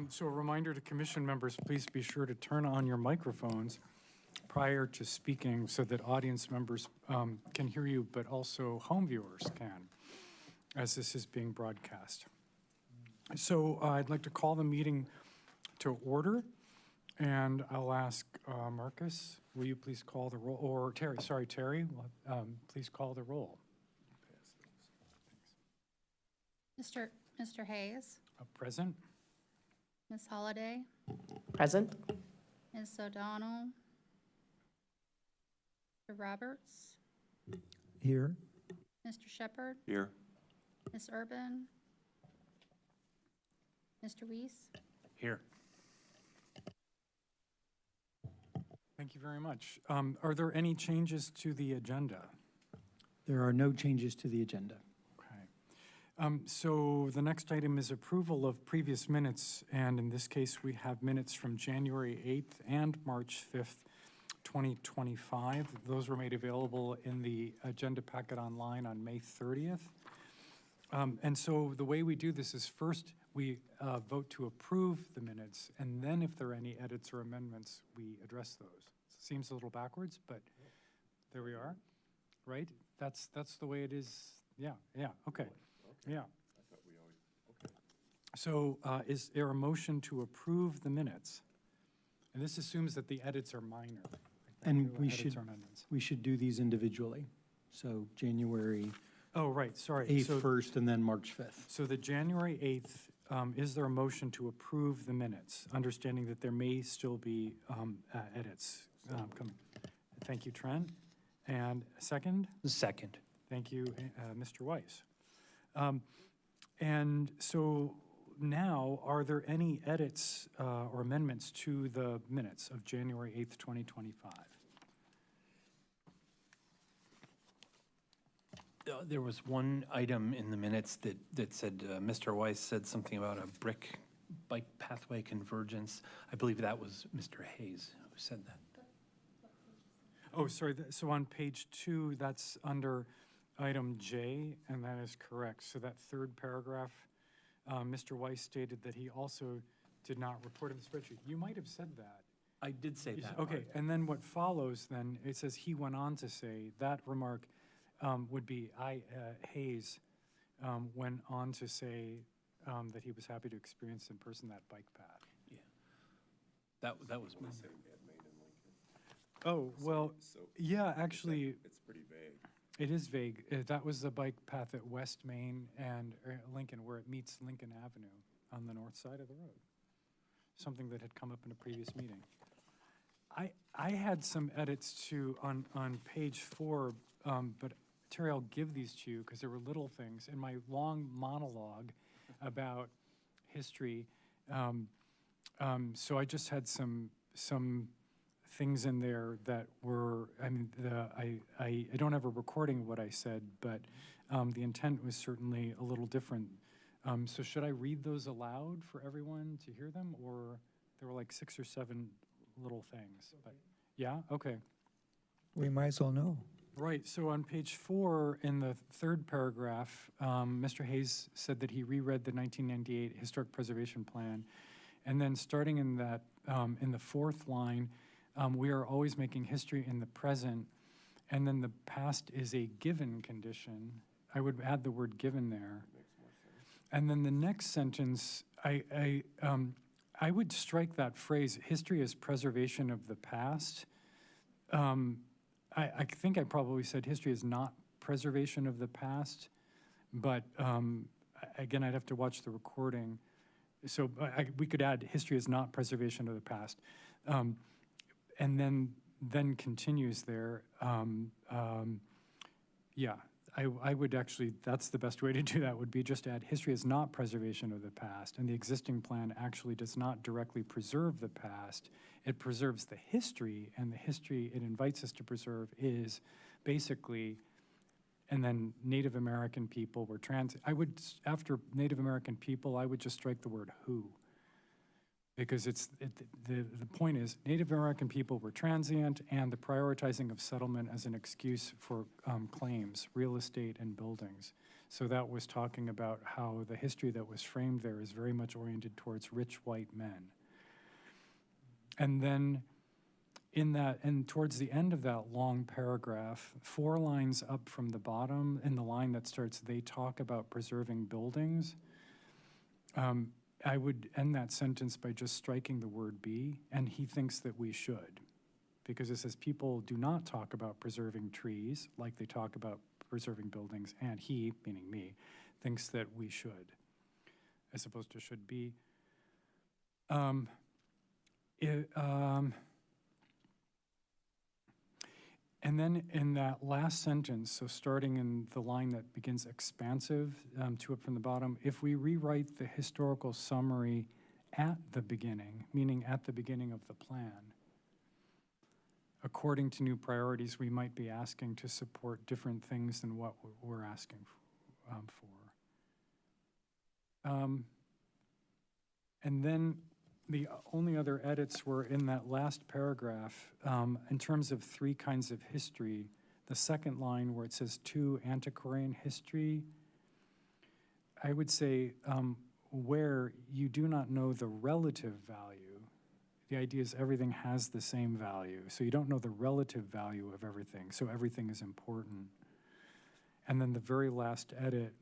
So a reminder to commission members, please be sure to turn on your microphones prior to speaking so that audience members can hear you, but also home viewers can, as this is being broadcast. So I'd like to call the meeting to order, and I'll ask Marcus, will you please call the roll, or Terry, please call the roll. Mr. Hayes, Present? Ms. Holliday, Present. Ms. O'Donnell, Mr. Roberts, Here. Mr. Shepherd, Here. Ms. Urban, Mr. Weiss. Here. Thank you very much. Are there any changes to the agenda? There are no changes to the agenda. Okay. So the next item is approval of previous minutes, and in this case, we have minutes from January 8th and March 5th, 2025. Those were made available in the agenda packet online on May 30th. And so the way we do this is first we vote to approve the minutes, and then if there are any edits or amendments, we address those. Seems a little backwards, but there we are, right? That's the way it is. Yeah, okay. Yeah. So is there a motion to approve the minutes? And this assumes that the edits are minor. And No we edits or amendments. should do these individually. So January Oh, right, sorry. 8th So- first and then March 5th. So the January 8th, is there a motion to approve the minutes, understanding that there may still be edits coming? Thank you, Trent. And a second? Second. Thank you, Mr. Weiss. And so now, are there any edits or amendments to the minutes of January 8th, 2025? There was one item in the minutes that said, Mr. Weiss said something about a brick bike pathway convergence. I believe that was Mr. Hayes who said that. Oh, sorry, so on page 2, that's under item J, and that is correct. So that third paragraph, Mr. Weiss stated that he also did not report in the spreadsheet. You might have said that. I did say that. Okay, part. and then what follows then, it says he went on to say, that remark would be Hayes went on to say that he was happy to experience in person that bike path. Yeah. That was my. Oh, well, yeah, actually, It's pretty vague. it is vague. That was the bike path at West Main and Lincoln, where it meets Lincoln Avenue on the north side of the road. Something that had come up in a previous meeting. I had some edits to on page 4, but Terry, I'll give these to you because there were little things in my long monologue about history. So I just had some things in there that were, I mean, I don't have a recording of what I said, but the intent was certainly a little different. So should I read those aloud for everyone to hear them, or there were like 6 or 7 little things? But yeah, okay. We might as well know. Right, so on page 4, in the third paragraph, Mr. Hayes said that he reread the 1998 Historic Preservation Plan, and then starting in that, in the 4th line, we are always making history in the present, and then the past is a given condition. I would add the word given there. And then the next sentence, I would strike that phrase, history is preservation of the past. I think I probably said history is not preservation of the past, but again, I'd have to watch the recording. So we could add history is not preservation of the past. And then continues there. Yeah, I would actually, that's the best way to do that, would be just to add history is not preservation of the past, and the existing plan actually does not directly preserve the past. It preserves the history, and the history it invites us to preserve is basically, and then Native American people were after Native American people, I would just strike the word who. Because the point is, Native American people were transient, and the prioritizing of settlement as an excuse for claims, real estate and buildings. So that was talking about how the history that was framed there is very much oriented towards rich white men. And then and towards the end of that long paragraph, 4 lines up from the bottom, in the line that starts, "They talk about preserving buildings," I would end that sentence by just striking the word "be," and he thinks that we should. Because it says people do not talk about preserving trees like they talk about preserving buildings, and he, meaning me, thinks that we should, as opposed to should be. And then in that last sentence, so starting in the line that begins expansive, 2 up from the bottom, if we rewrite the historical summary at the beginning, meaning at the beginning of the plan, according to new priorities, we might be asking to support different things than what we're asking for. And then the only other edits were in that last paragraph, in terms of 3 kinds of history. The second line where it says "to antiquarian history," I would say where you do not know the relative value. The idea is everything has the same value, so you don't know the relative value of everything, so everything is important. And then the very last edit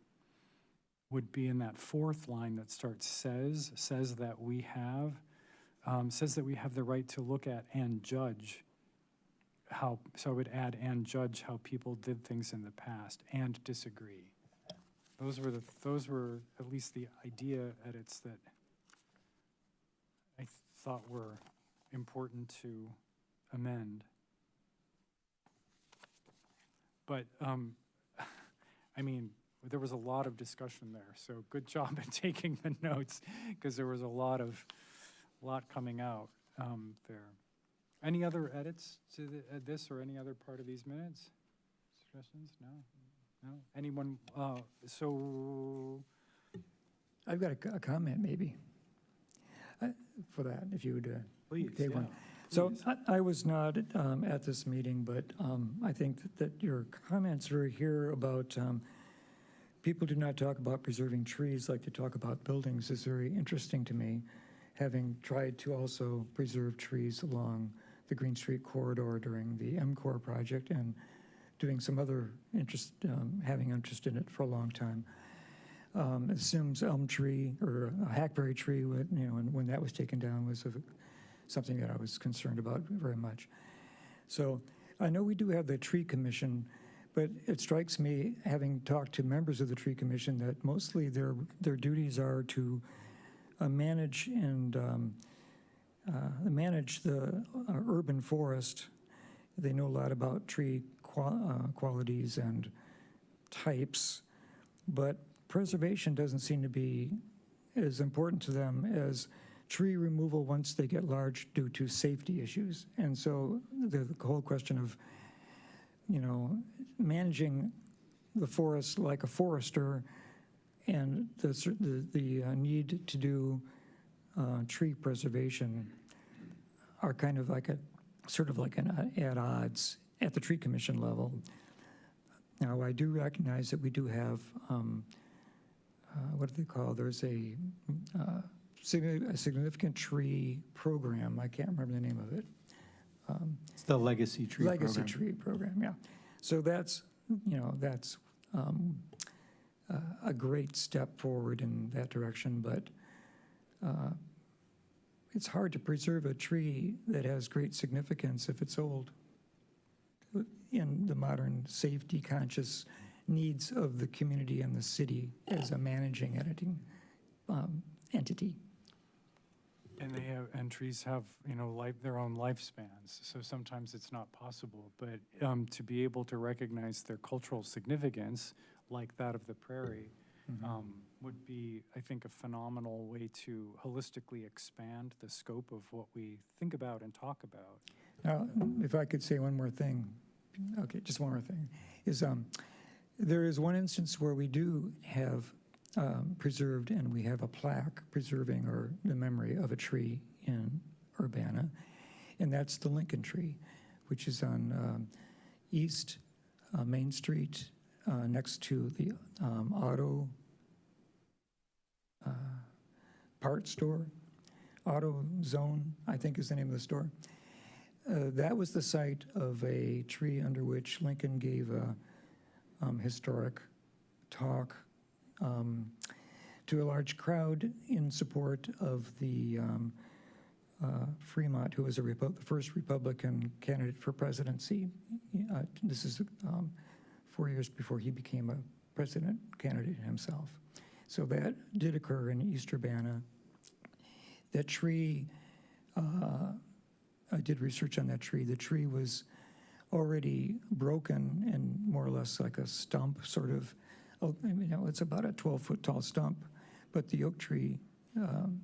would be in that 4th line that starts says that we have the right to look at and judge how, so I would add "and judge how people did things in the past and disagree." Those were at least the idea edits that I thought were important to amend. But, I mean, there was a lot of discussion there, so good job at taking the notes, because there was a lot coming out there. Any other edits to this or any other part of these minutes? Suggestions? No? Anyone? So I've got a comment maybe for that, if you would please, take yeah, one. So please. I was not at this meeting, but I think that your comments were here about people do not talk about preserving trees like they talk about buildings is very interesting to me, having tried to also preserve trees along the Green Street corridor during the MCOR project and doing some other having interest in it for a long time. It assumes elm tree or a hackberry tree, when that was taken down was something that I was concerned about very much. So I know we do have the tree commission, but it strikes me, having talked to members of the tree commission, that mostly their duties are to manage the urban forest. They know a lot about tree qualities and types, but preservation doesn't seem to be as important to them as tree removal once they get large due to safety issues. And so the whole question of, managing the forest like a forester and the need to do tree preservation are kind of like at odds at the tree commission level. Now, I do recognize that we do have, what do they call, there's a significant tree program. I can't remember the name of it. It's the Legacy Tree Program. Legacy Tree Program, yeah. So that's a great step forward in that direction, but it's hard to preserve a tree that has great significance if it's old in the modern safety-conscious needs of the community and the city as a managing entity. And trees have, their own lifespans, so sometimes it's not possible. But to be able to recognize their cultural significance, like that of the prairie, would be, I think, a phenomenal way to holistically expand the scope of what we think about and talk about. Now, if I could say one more thing, okay, just one more thing, is there is one instance where we do have preserved, and we have a plaque preserving the memory of a tree in Urbana, and that's the Lincoln tree, which is on East Main Street, next to the auto part store. Auto Zone, I think is the name of the store. That was the site of a tree under which Lincoln gave a historic talk to a large crowd in support of the Fremont, who was the first Republican candidate for presidency. This is 4 years before he became a president candidate himself. So that did occur in East Urbana. That tree, I did research on that tree. The tree was already broken and more or less like a stump, sort of. It's about a 12-foot tall stump, but the oak tree,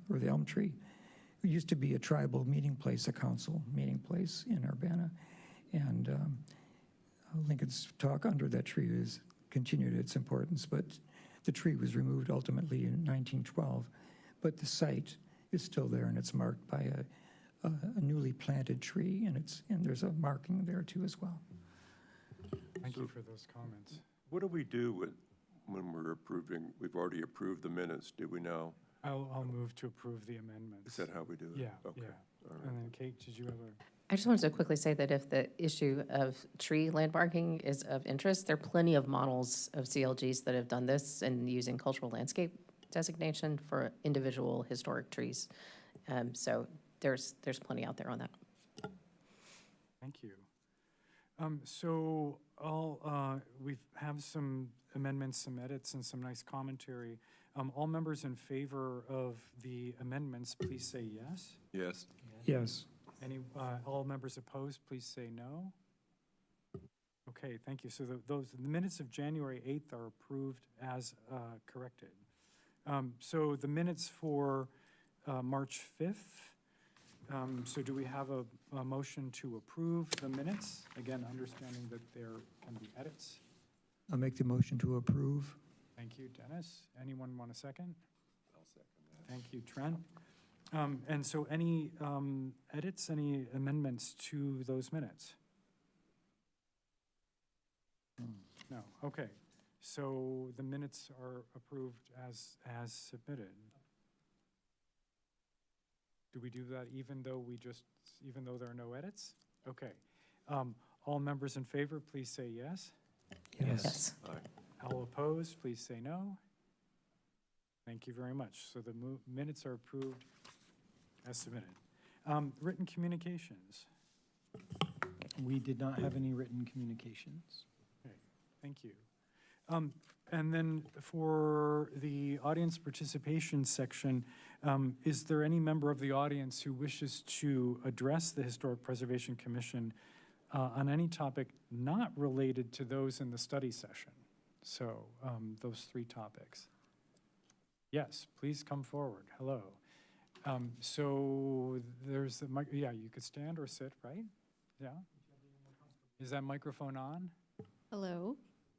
or the elm tree, used to be a tribal meeting place, a council meeting place in Urbana. And Lincoln's talk under that tree has continued its importance, but the tree was removed ultimately in 1912. But the site is still there, and it's marked by a newly planted tree, and there's a marking there too as well. Thank you for those comments. What do we do when we're approving, we've already approved the minutes, do we now? I'll move to approve the amendments. Is that how we do it? Yeah, Okay, yeah. all right. And then Kate, did you have a? I just wanted to quickly say that if the issue of tree landmarking is of interest, there are plenty of models of CLGs that have done this and using cultural landscape designation for individual historic trees. So there's plenty out there on that. Thank you. So we have some amendments, some edits, and some nice commentary. All members in favor of the amendments, please say yes. Yes, Yes. All members opposed, please say no. Okay, thank you. So the minutes of January 8th are approved as corrected. So the minutes for March 5th. So do we have a motion to approve the minutes? Again, understanding that there can be edits. I'll make the motion to approve. Thank you, Dennis. Anyone want a second? I'll second that. Thank you, Trent. And so any edits, any amendments to those minutes? No, okay. So the minutes are approved as submitted. Do we do that even though there are no edits? Okay. All members in favor, please say yes. Yes. All opposed, please say no. Thank you very much. So the minutes are approved as submitted. Written communications. We did not have any written communications. Okay, thank you. And then for the audience participation section, is there any member of the audience who wishes to address the Historic Preservation Commission on any topic not related to those in the study session? So those three topics. Yes, please come forward. Hello. So there's the mic. Yeah, you could stand or sit, right? Yeah. Is that microphone on? Hello.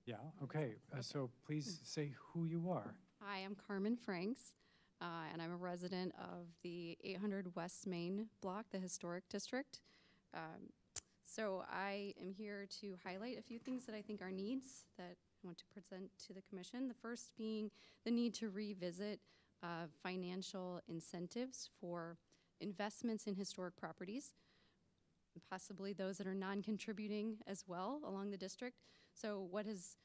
Yeah, okay. So please say who you are. Hi, I'm Carmen Franks, and I'm a resident of the 800 West Main block, the Historic District. So I am here to highlight a few things that I think are needs that I want to present to the commission. The first being the need to revisit financial incentives for investments in historic properties, possibly those that are non-contributing as well along the district. So what has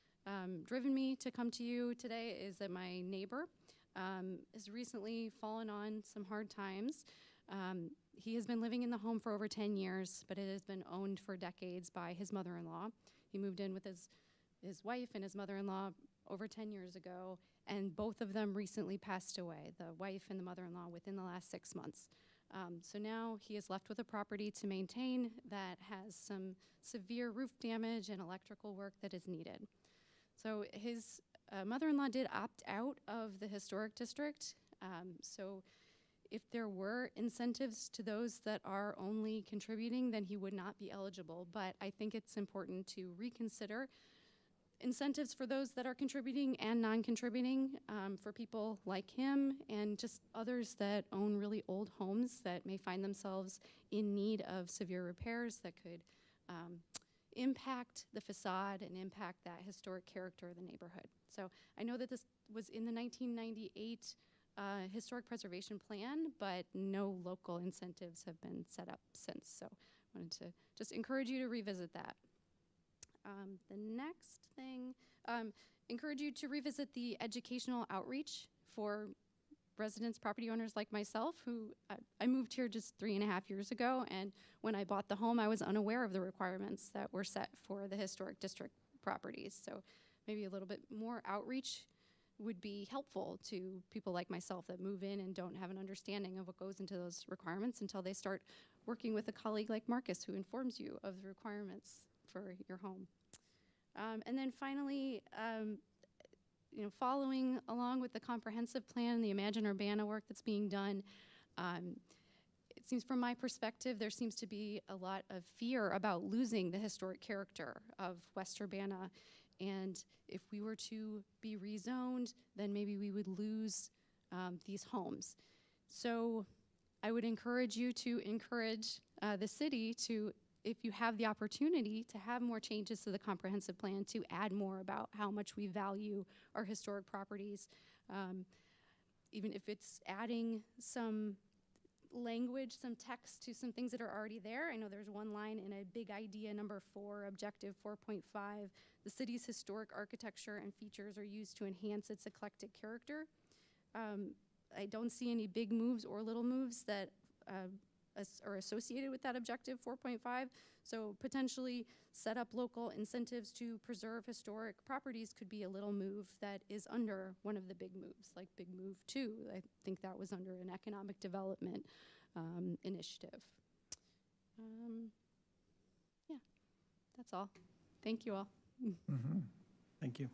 driven me to come to you today is that my neighbor has recently fallen on some hard times. He has been living in the home for over 10 years, but it has been owned for decades by his mother-in-law. He moved in with his wife and his mother-in-law over 10 years ago, and both of them recently passed away, the wife and the mother-in-law, within the last 6 months. So now he is left with a property to maintain that has some severe roof damage and electrical work that is needed. So his mother-in-law did opt out of the historic district. So if there were incentives to those that are only contributing, then he would not be eligible. But I think it's important to reconsider incentives for those that are contributing and non-contributing, for people like him and just others that own really old homes that may find themselves in need of severe repairs that could impact the facade and impact that historic character of the neighborhood. So I know that this was in the 1998 Historic Preservation Plan, but no local incentives have been set up since. So I wanted to just encourage you to revisit that. The next thing, encourage you to revisit the educational outreach for residents, property owners like myself, who I moved here just 3.5 years ago, and when I bought the home, I was unaware of the requirements that were set for the historic district properties. So maybe a little bit more outreach would be helpful to people like myself that move in and don't have an understanding of what goes into those requirements until they start working with a colleague like Marcus, who informs you of the requirements for your home. And then finally, following along with the comprehensive plan, the Imagine Urbana work that's being done, it seems from my perspective, there seems to be a lot of fear about losing the historic character of West Urbana. And if we were to be rezoned, then maybe we would lose these homes. So I would encourage you to encourage the city to, if you have the opportunity to have more changes to the comprehensive plan, to add more about how much we value our historic properties. Even if it's adding some language, some text to some things that are already there. I know there's one line in a big idea number 4, objective 4.5. The city's historic architecture and features are used to enhance its eclectic character. I don't see any big moves or little moves that are associated with that objective 4.5. So potentially set up local incentives to preserve historic properties could be a little move that is under one of the big moves, like Big Move 2. I think that was under an economic development initiative. Yeah, that's all. Thank you all. Thank you.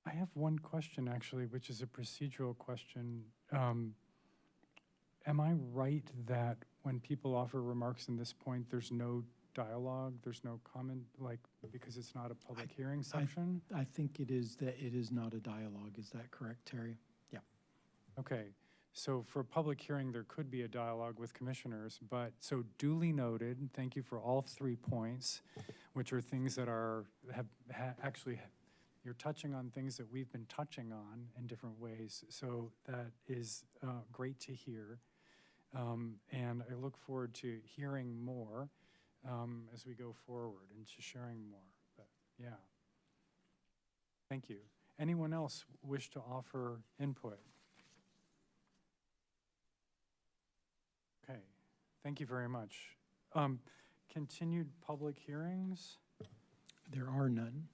I have one question, actually, which is a procedural question. Am I right that when people offer remarks in this point, there's no dialogue, there's no comment, like, because it's not a public hearing section? I think it is that it is not a dialogue. Is that correct, Terry? Yeah. Okay, so for a public hearing, there could be a dialogue with commissioners, but, so duly noted, thank you for all 3 points, which are things that are, actually, you're touching on things that we've been touching on in different ways, so that is great to hear. And I look forward to hearing more as we go forward and to sharing more, but yeah. Thank you. Anyone else wish to offer input? Okay, thank you very much. Continued public hearings, There are none.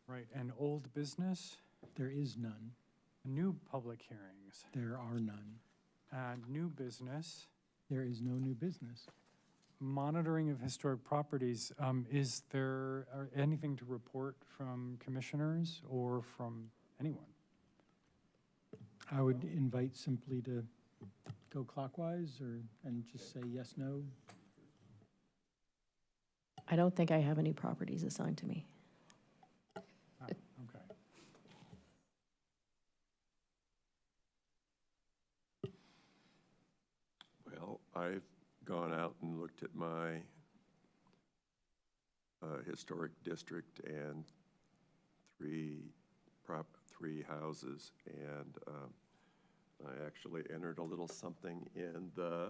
right, and old business, There is none. new public hearings, There are none. and new business, There is no new business. monitoring of historic properties. Is there anything to report from commissioners or from anyone? I would invite simply to go clockwise and just say yes, no. I don't think I have any properties assigned to me. Okay. Well, I've gone out and looked at my historic district and three houses, and I actually entered a little something in the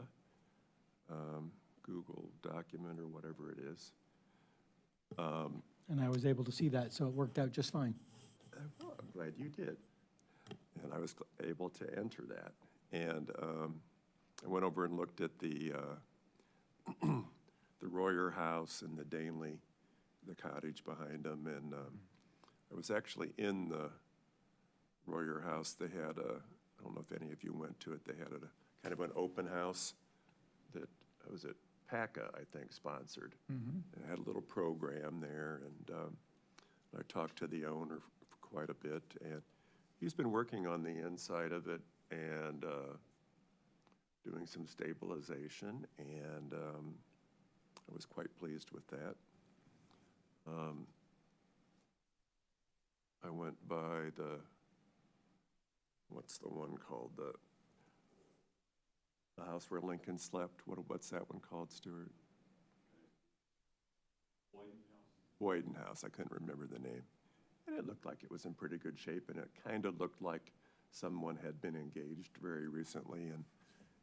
Google document or whatever it is. And I was able to see that, so it worked out just fine. I'm glad you did. And I was able to enter that. And I went over and looked at the the Royer house and the Danley, the cottage behind them. And I was actually in the Royer house. They had I don't know if any of you went to it, they had a kind of an open house that was at PACA, I think, sponsored. And it had a little program there, and I talked to the owner for quite a bit, and he's been working on the inside of it and doing some stabilization, and I was quite pleased with that. I went by what's the one called? The house where Lincoln slept. What's that one called, Stuart? Boyden House. I couldn't remember the name. And it looked like it was in pretty good shape, and it kind of looked like someone had been engaged very recently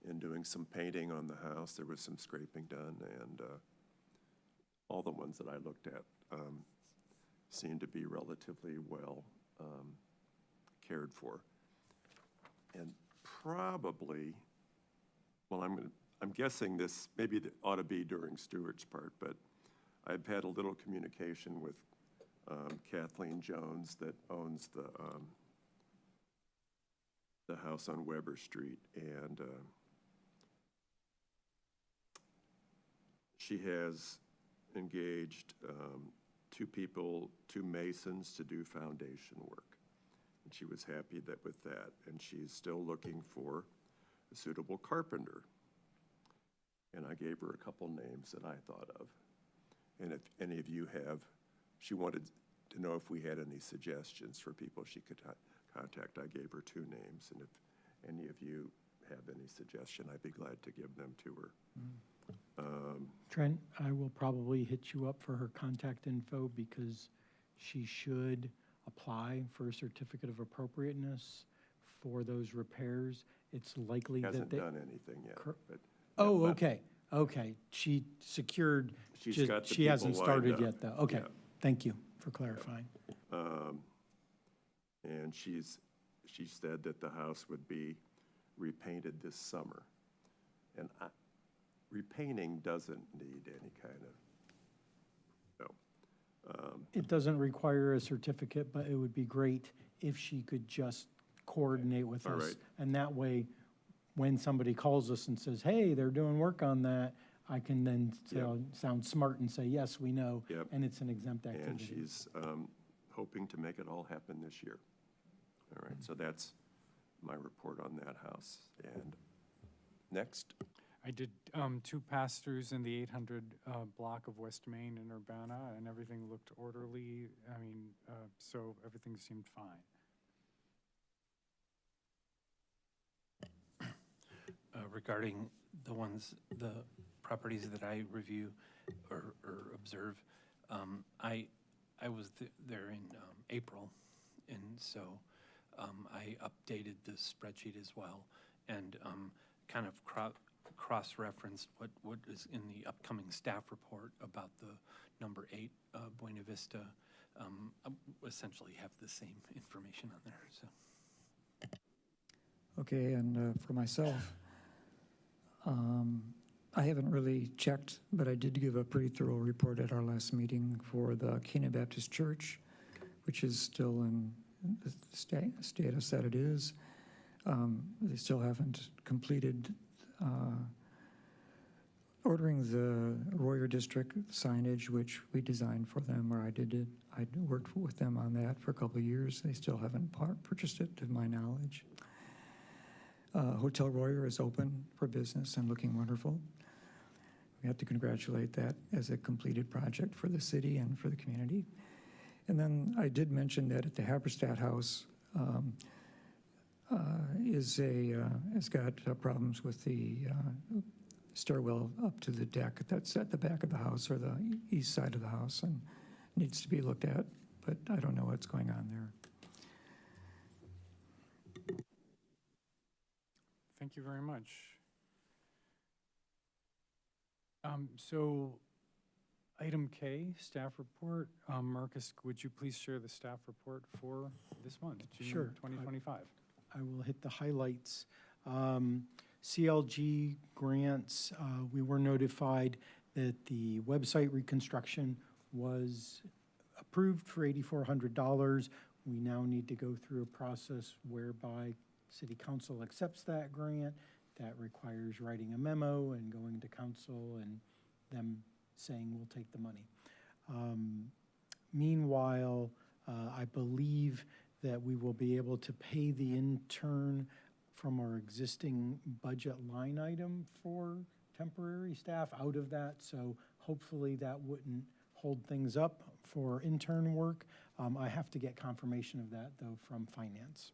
in doing some painting on the house. There was some scraping done, and all the ones that I looked at seemed to be relatively well cared for. And probably, well, I'm guessing this maybe ought to be during Stuart's part, but I've had a little communication with Kathleen Jones that owns the house on Weber Street, and she has engaged two masons to do foundation work. And she was happy with that, and she's still looking for a suitable carpenter. And I gave her a couple names that I thought of. And if any of you have, she wanted to know if we had any suggestions for people she could contact. I gave her two names, and if any of you have any suggestion, I'd be glad to give them to her. Trent, I will probably hit you up for her contact info because she should apply for a certificate of appropriateness for those repairs. It's likely that Hasn't they. done anything yet, but. Oh, but okay. She secured, She's got the she hasn't people lined started up. yet, though. Okay, Yeah. thank you for clarifying. And she said that the house would be repainted this summer. And repainting doesn't need any kind of, It doesn't require a certificate, but it would be great if she could just coordinate with All us. right. And that way, when somebody calls us and says, hey, they're doing work on that, I can then sound smart and say, yes, we know. Yep. And it's an exempt and activity. she's hoping to make it all happen this year. All right, so that's my report on that house. And next, I did two pass-throughs in the 800 block of West Main in Urbana, and everything looked orderly. I mean, so everything seemed fine. Regarding the properties that I review or observe, I was there in April, and so I updated the spreadsheet as well, and kind of cross-referenced what is in the upcoming staff report about the number 8 Buena Vista. Essentially have the same information on there, so. Okay, and for myself, I haven't really checked, but I did give a pretty thorough report at our last meeting for the Canaan Baptist Church, which is still in the status that it is. They still haven't completed ordering the Royer District signage, which we designed for them, or I did it. I worked with them on that for a couple of years. They still haven't purchased it, to my knowledge. Hotel Royer is open for business and looking wonderful. We have to congratulate that as a completed project for the city and for the community. And then I did mention that at the Haberstadt House has got problems with the stairwell up to the deck that's at the back of the house or the east side of the house and needs to be looked at, but I don't know what's going on there. Thank you very much. So item K, staff report. Marcus, would you please share the staff report for this month, June Sure. 2025? I will hit the highlights. CLG grants, we were notified that the website reconstruction was approved for $8,400. We now need to go through a process whereby City Council accepts that grant. That requires writing a memo and going to council and them saying we'll take the money. Meanwhile, I believe that we will be able to pay the intern from our existing budget line item for temporary staff out of that. So hopefully that wouldn't hold things up for intern work. I have to get confirmation of that, though, from finance.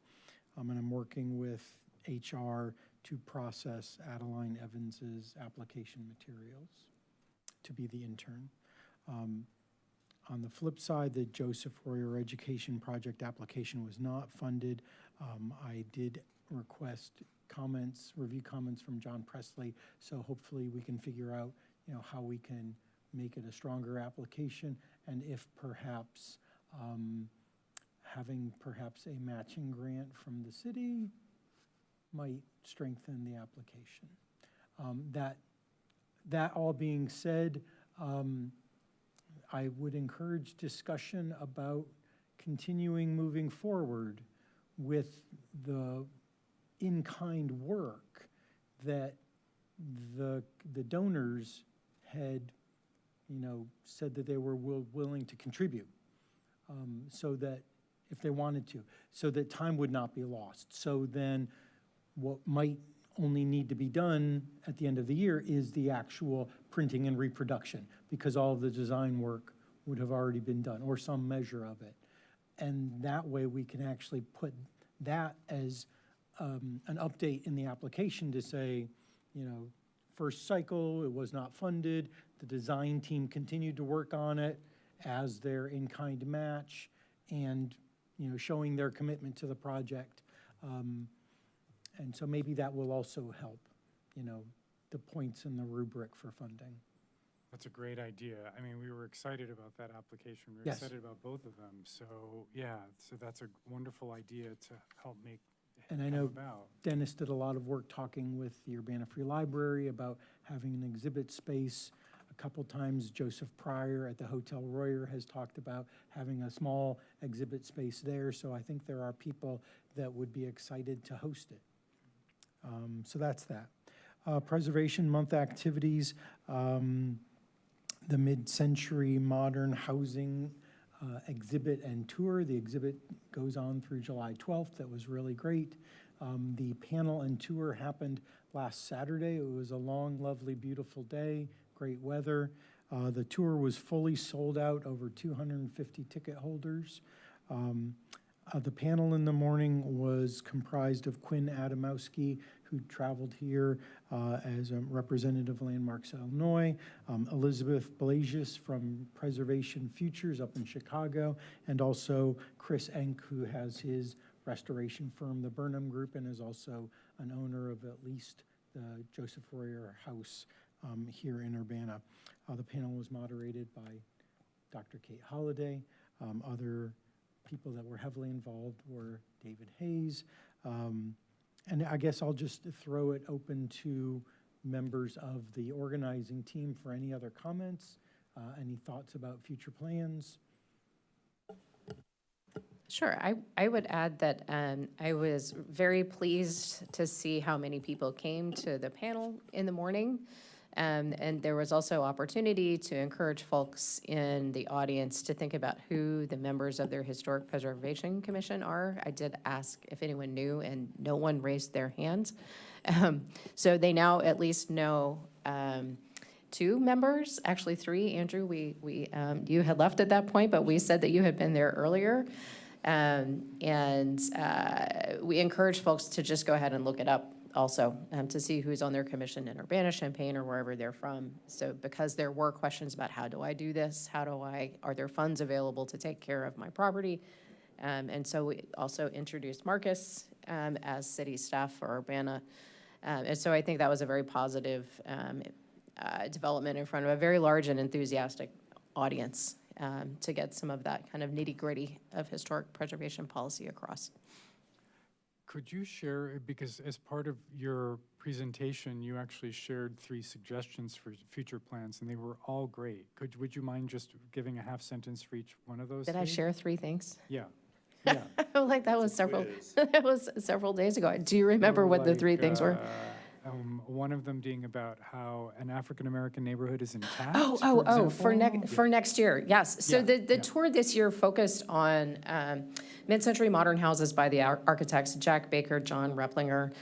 And I'm working with HR to process Adeline Evans's application materials to be the intern. On the flip side, the Joseph Royer Education Project application was not funded. I did request comments, review comments from John Presley, so hopefully we can figure out, how we can make it a stronger application, and if perhaps having perhaps a matching grant from the city might strengthen the application. That all being said, I would encourage discussion about continuing moving forward with the in-kind work that the donors had, said that they were willing to contribute, so that if they wanted to, so that time would not be lost. So then what might only need to be done at the end of the year is the actual printing and reproduction, because all of the design work would have already been done, or some measure of it. And that way we can actually put that as an update in the application to say, first cycle, it was not funded, the design team continued to work on it as their in-kind match, and, showing their commitment to the project. And so maybe that will also help, the points in the rubric for funding. That's a great idea. I mean, we were excited about that application. We were Yes. excited about both of them. So, yeah, so that's a wonderful idea to help make And I come know about. Dennis did a lot of work talking with the Urbana Free Library about having an exhibit space. A couple times, Joseph Pryor at the Hotel Royer has talked about having a small exhibit space there. So I think there are people that would be excited to host it. So that's that. Preservation Month activities, the Mid-Century Modern Housing exhibit and tour. The exhibit goes on through July 12th. That was really great. The panel and tour happened last Saturday. It was a long, lovely, beautiful day, great weather. The tour was fully sold out, over 250 ticket holders. The panel in the morning was comprised of Quinn Adamowski, who traveled here as a representative of Landmarks Illinois, Elizabeth Blasius from Preservation Futures up in Chicago, and also Chris Enck, who has his restoration firm, the Burnham Group, and is also an owner of at least the Joseph Royer House here in Urbana. The panel was moderated by Dr. Kate Holliday. Other people that were heavily involved were David Hayes. And I guess I'll just throw it open to members of the organizing team for any other comments, any thoughts about future plans. Sure. I would add that I was very pleased to see how many people came to the panel in the morning. And there was also opportunity to encourage folks in the audience to think about who the members of their Historic Preservation Commission are. I did ask if anyone knew, and no one raised their hands. So they now at least know 2 members, actually 3. Andrew, you had left at that point, but we said that you had been there earlier. We encourage folks to just go ahead and look it up also, to see who's on their commission in Urbana, Champaign, or wherever they're from. So because there were questions about how do I do this? Are there funds available to take care of my property? And so we also introduced Marcus as city staff for Urbana. And so I think that was a very positive development in front of a very large and enthusiastic audience to get some of that kind of nitty-gritty of historic preservation policy across. Could you share, because as part of your presentation, you actually shared 3 suggestions for future plans, and they were all great. Would you mind just giving a half sentence for each one of those? Did I 3? share 3 things? Yeah. Yeah. Like that was several, that was several days ago. Do you remember what the 3 things were? One of them being about how an African-American neighborhood is intact. For next year, yes. So Yeah, the tour this year focused on mid-century modern houses by the architects Jack Baker, John Replinger.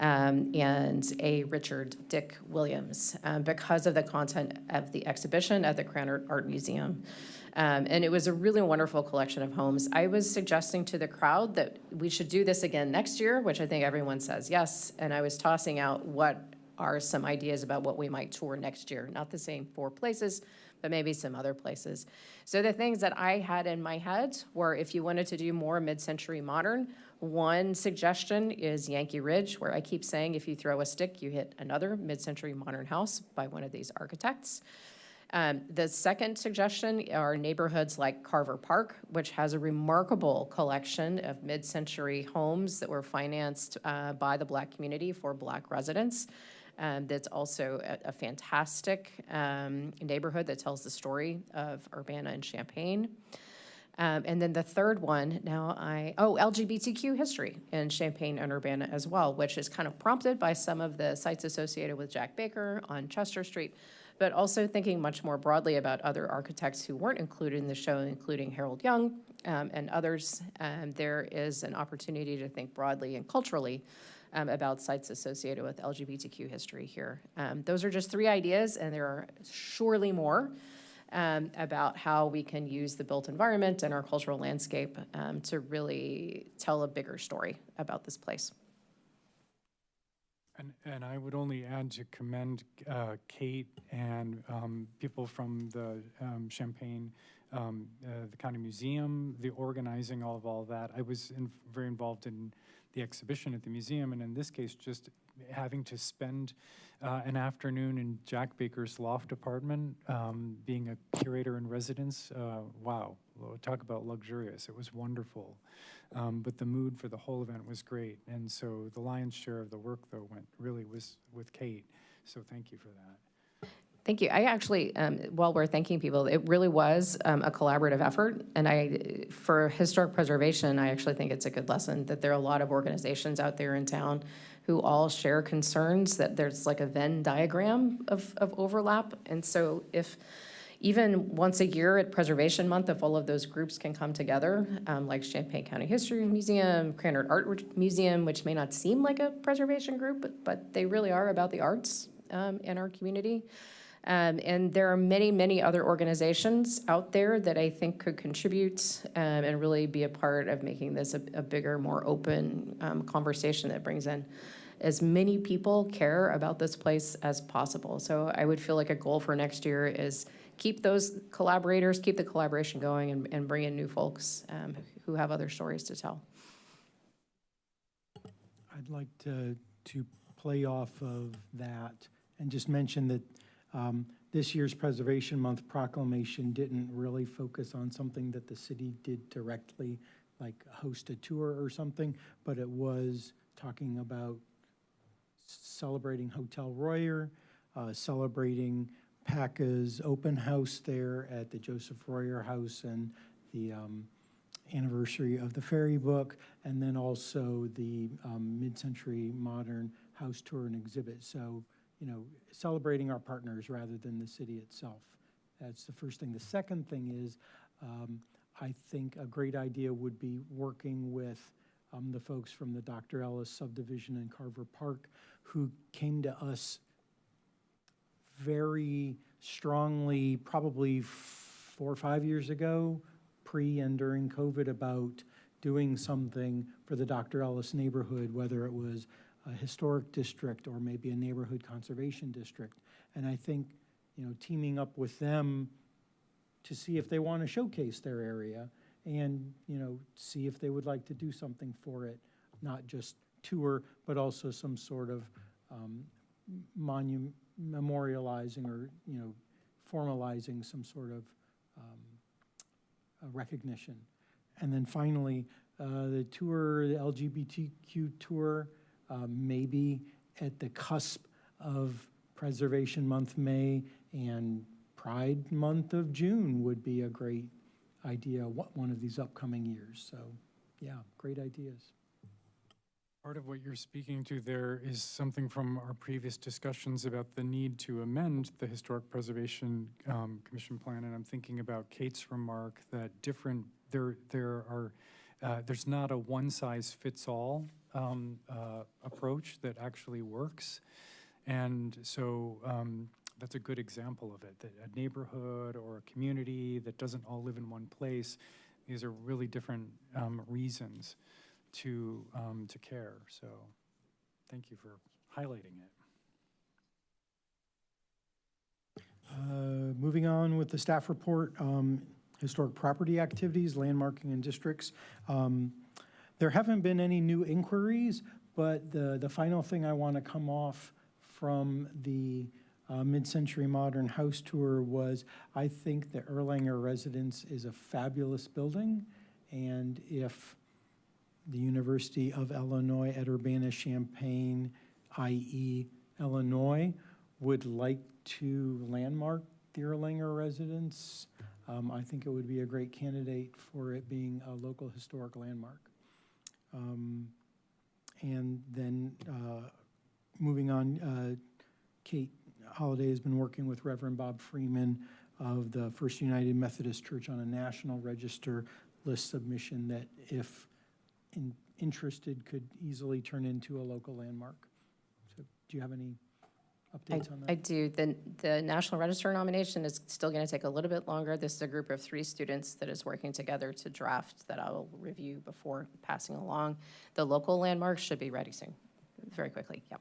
and a Richard Dick Williams, because of the content of the exhibition at the Krannert Art Museum. And it was a really wonderful collection of homes. I was suggesting to the crowd that we should do this again next year, which I think everyone says yes. And I was tossing out what are some ideas about what we might tour next year. Not the same 4 places, but maybe some other places. So the things that I had in my head were, if you wanted to do more mid-century modern, one suggestion is Yankee Ridge, where I keep saying if you throw a stick, you hit another mid-century modern house by one of these architects. The second suggestion are neighborhoods like Carver Park, which has a remarkable collection of mid-century homes that were financed by the Black community for Black residents. That's also a fantastic neighborhood that tells the story of Urbana and Champaign. And then the third one, LGBTQ history in Champaign and Urbana as well, which is kind of prompted by some of the sites associated with Jack Baker on Chester Street, but also thinking much more broadly about other architects who weren't included in the show, including Harold Young and others. There is an opportunity to think broadly and culturally about sites associated with LGBTQ history here. Those are just 3 ideas, and there are surely more about how we can use the built environment and our cultural landscape to really tell a bigger story about this place. And I would only add to commend Kate and people from the Champaign, the County Museum, the organizing of all that. I was very involved in the exhibition at the museum, and in this case, just having to spend an afternoon in Jack Baker's loft apartment, being a curator in residence. Wow, talk about luxurious. It was wonderful. But the mood for the whole event was great. And so the lion's share of the work, though, was with Kate. So thank you for that. Thank you. I actually, while we're thanking people, it really was a collaborative effort. And for historic preservation, I actually think it's a good lesson that there are a lot of organizations out there in town who all share concerns that there's like a Venn diagram of overlap. And so if even once a year at Preservation Month, if all of those groups can come together, like Champaign County History Museum, Krannert Art Museum, which may not seem like a preservation group, but they really are about the arts in our community. And there are many, many other organizations out there that I think could contribute and really be a part of making this a bigger, more open conversation that brings in as many people care about this place as possible. So I would feel like a goal for next year is keep those collaborators, keep the collaboration going, and bring in new folks who have other stories to tell. I'd like to play off of that and just mention that this year's Preservation Month proclamation didn't really focus on something that the city did directly, like host a tour or something, but it was talking about celebrating Hotel Royer, celebrating PACA's open house there at the Joseph Royer House, and the anniversary of the Ferry Book, and then also the mid-century modern house tour and exhibit. So, you know, celebrating our partners rather than the city itself. That's the first thing. The second thing is, I think a great idea would be working with the folks from the Dr. Ellis subdivision in Carver Park, who came to us very strongly, probably 4 or 5 years ago, pre and during COVID, about doing something for the Dr. Ellis neighborhood, whether it was a historic district or maybe a neighborhood conservation district. And I think, you know, teaming up with them to see if they want to showcase their area and, you know, see if they would like to do something for it, not just tour, but also some sort of memorializing or, you know, formalizing some sort of recognition. And then finally, the tour, the LGBTQ tour, maybe at the cusp of Preservation Month, May, and Pride Month of June would be a great idea one of these upcoming years. So, yeah, great ideas. Part of what you're speaking to there is something from our previous discussions about the need to amend the Historic Preservation Commission plan, and I'm thinking about Kate's remark that there are there's not a one-size-fits-all approach that actually works. And so that's a good example of it, that a neighborhood or a community that doesn't all live in one place, these are really different reasons to care. So thank you for highlighting it. Moving on with the staff report, historic property activities, landmarking and districts. There haven't been any new inquiries, but the final thing I want to come off from the mid-century modern house tour was, I think the Erlanger Residence is a fabulous building, and if the University of Illinois at Urbana-Champaign, i.e. Illinois, would like to landmark the Erlanger Residence, I think it would be a great candidate for it being a local historic landmark. And then moving on, Kate Holliday has been working with Reverend Bob Freeman of the First United Methodist Church on a national register list submission that, if interested, could easily turn into a local landmark. So do you have any updates on that? I do. The National Register nomination is still going to take a little bit longer. This is a group of 3 students that is working together to draft that I will review before passing along. The local landmarks should be ready soon, very quickly, yep.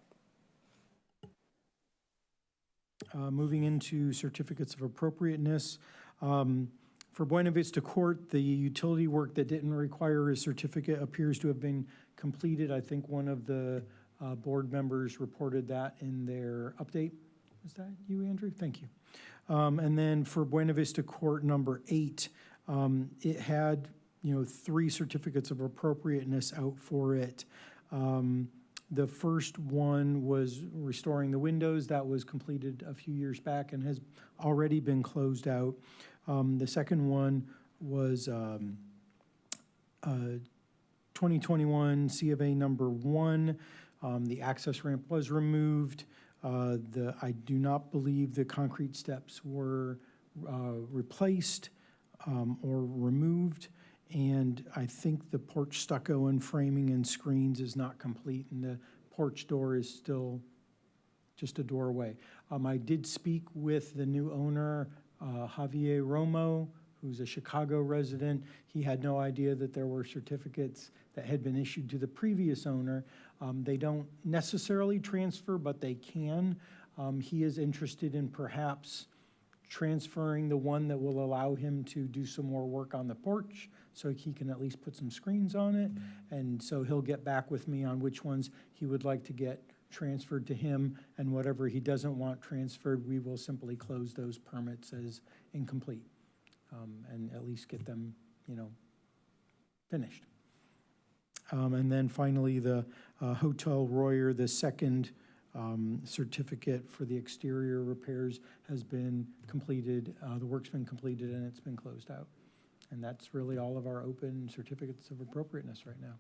Moving into certificates of appropriateness. For Buena Vista Court, the utility work that didn't require a certificate appears to have been completed. I think one of the board members reported that in their update. Is that you, Andrew? Thank you. And then for Buena Vista Court number 8, it had, 3 certificates of appropriateness out for it. The first one was restoring the windows. That was completed a few years back and has already been closed out. The second one was 2021 C of A number 1. The access ramp was removed. I do not believe the concrete steps were replaced or removed. And I think the porch stucco and framing and screens is not complete, and the porch door is still just a doorway. I did speak with the new owner, Javier Romo, who's a Chicago resident. He had no idea that there were certificates that had been issued to the previous owner. They don't necessarily transfer, but they can. He is interested in perhaps transferring the one that will allow him to do some more work on the porch, so he can at least put some screens on it. And so he'll get back with me on which ones he would like to get transferred to him, and whatever he doesn't want transferred, we will simply close those permits as incomplete, and at least get them, finished. And then finally, the Hotel Royer, the second certificate for the exterior repairs has been completed. The work's been completed and it's been closed out. And that's really all of our open certificates of appropriateness right now.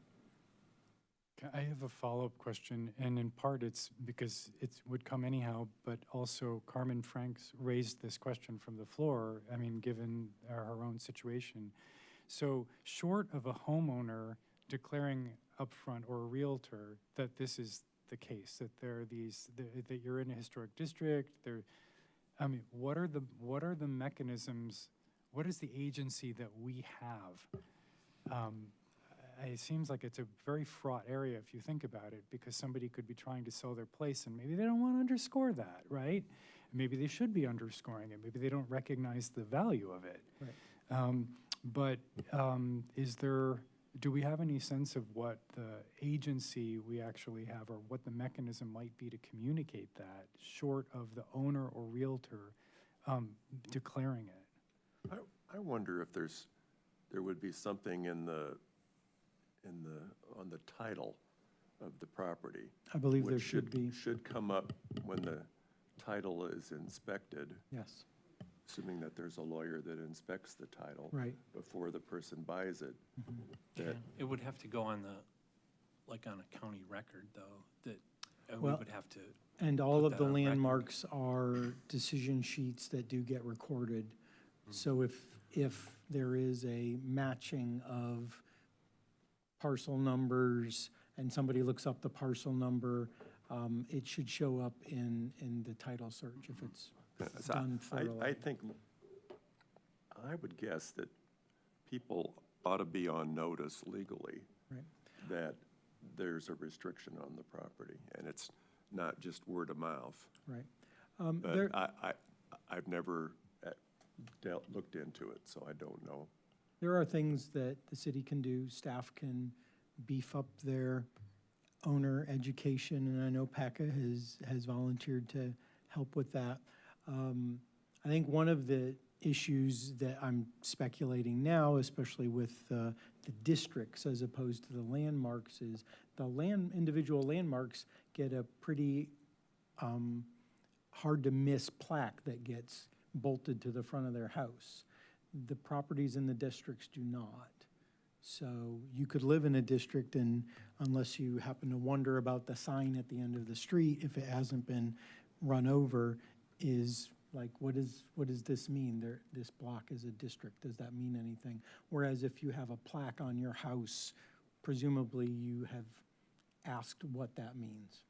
I have a follow-up question, and in part it's because it would come anyhow, but also Carmen Franks raised this question from the floor, given her own situation. So short of a homeowner declaring upfront, or a realtor, that this is the case, that there are that you're in a historic district, what are the mechanisms, what is the agency that we have? It seems like it's a very fraught area if you think about it, because somebody could be trying to sell their place and maybe they don't want to underscore that, right? Maybe they should be underscoring it. Maybe they don't recognize the value of it. Right. Do we have any sense of what the agency we actually have, or what the mechanism might be to communicate that, short of the owner or realtor declaring it? I wonder if there would be something on the title of the property. I believe there which should be. Should come up when the title is inspected, Yes, assuming that there's a lawyer that inspects the title. right. Before the person buys it. Yeah, That, it would have to go on on a county record, though, that we Well, would have to, And all Put of the that on record. landmarks are decision sheets that do get recorded. So if there is a matching of parcel numbers and somebody looks up the parcel number, it should show up in the title search if it's So done I thoroughly. think, I would guess that people ought to be on notice legally Right. that there's a restriction on the property, and it's not just word of mouth. Right. But There, I've never looked into it, so I don't know. there are things that the city can do. Staff can beef up their owner education, and I know PACA has volunteered to help with that. I think one of the issues that I'm speculating now, especially with the districts as opposed to the landmarks, is the individual landmarks get a pretty hard-to-miss plaque that gets bolted to the front of their house. The properties in the districts do not. So you could live in a district, and unless you happen to wonder about the sign at the end of the street, if it hasn't been run over, is like, what does this mean? This block is a district, does that mean anything? Whereas if you have a plaque on your house, presumably you have asked what that means.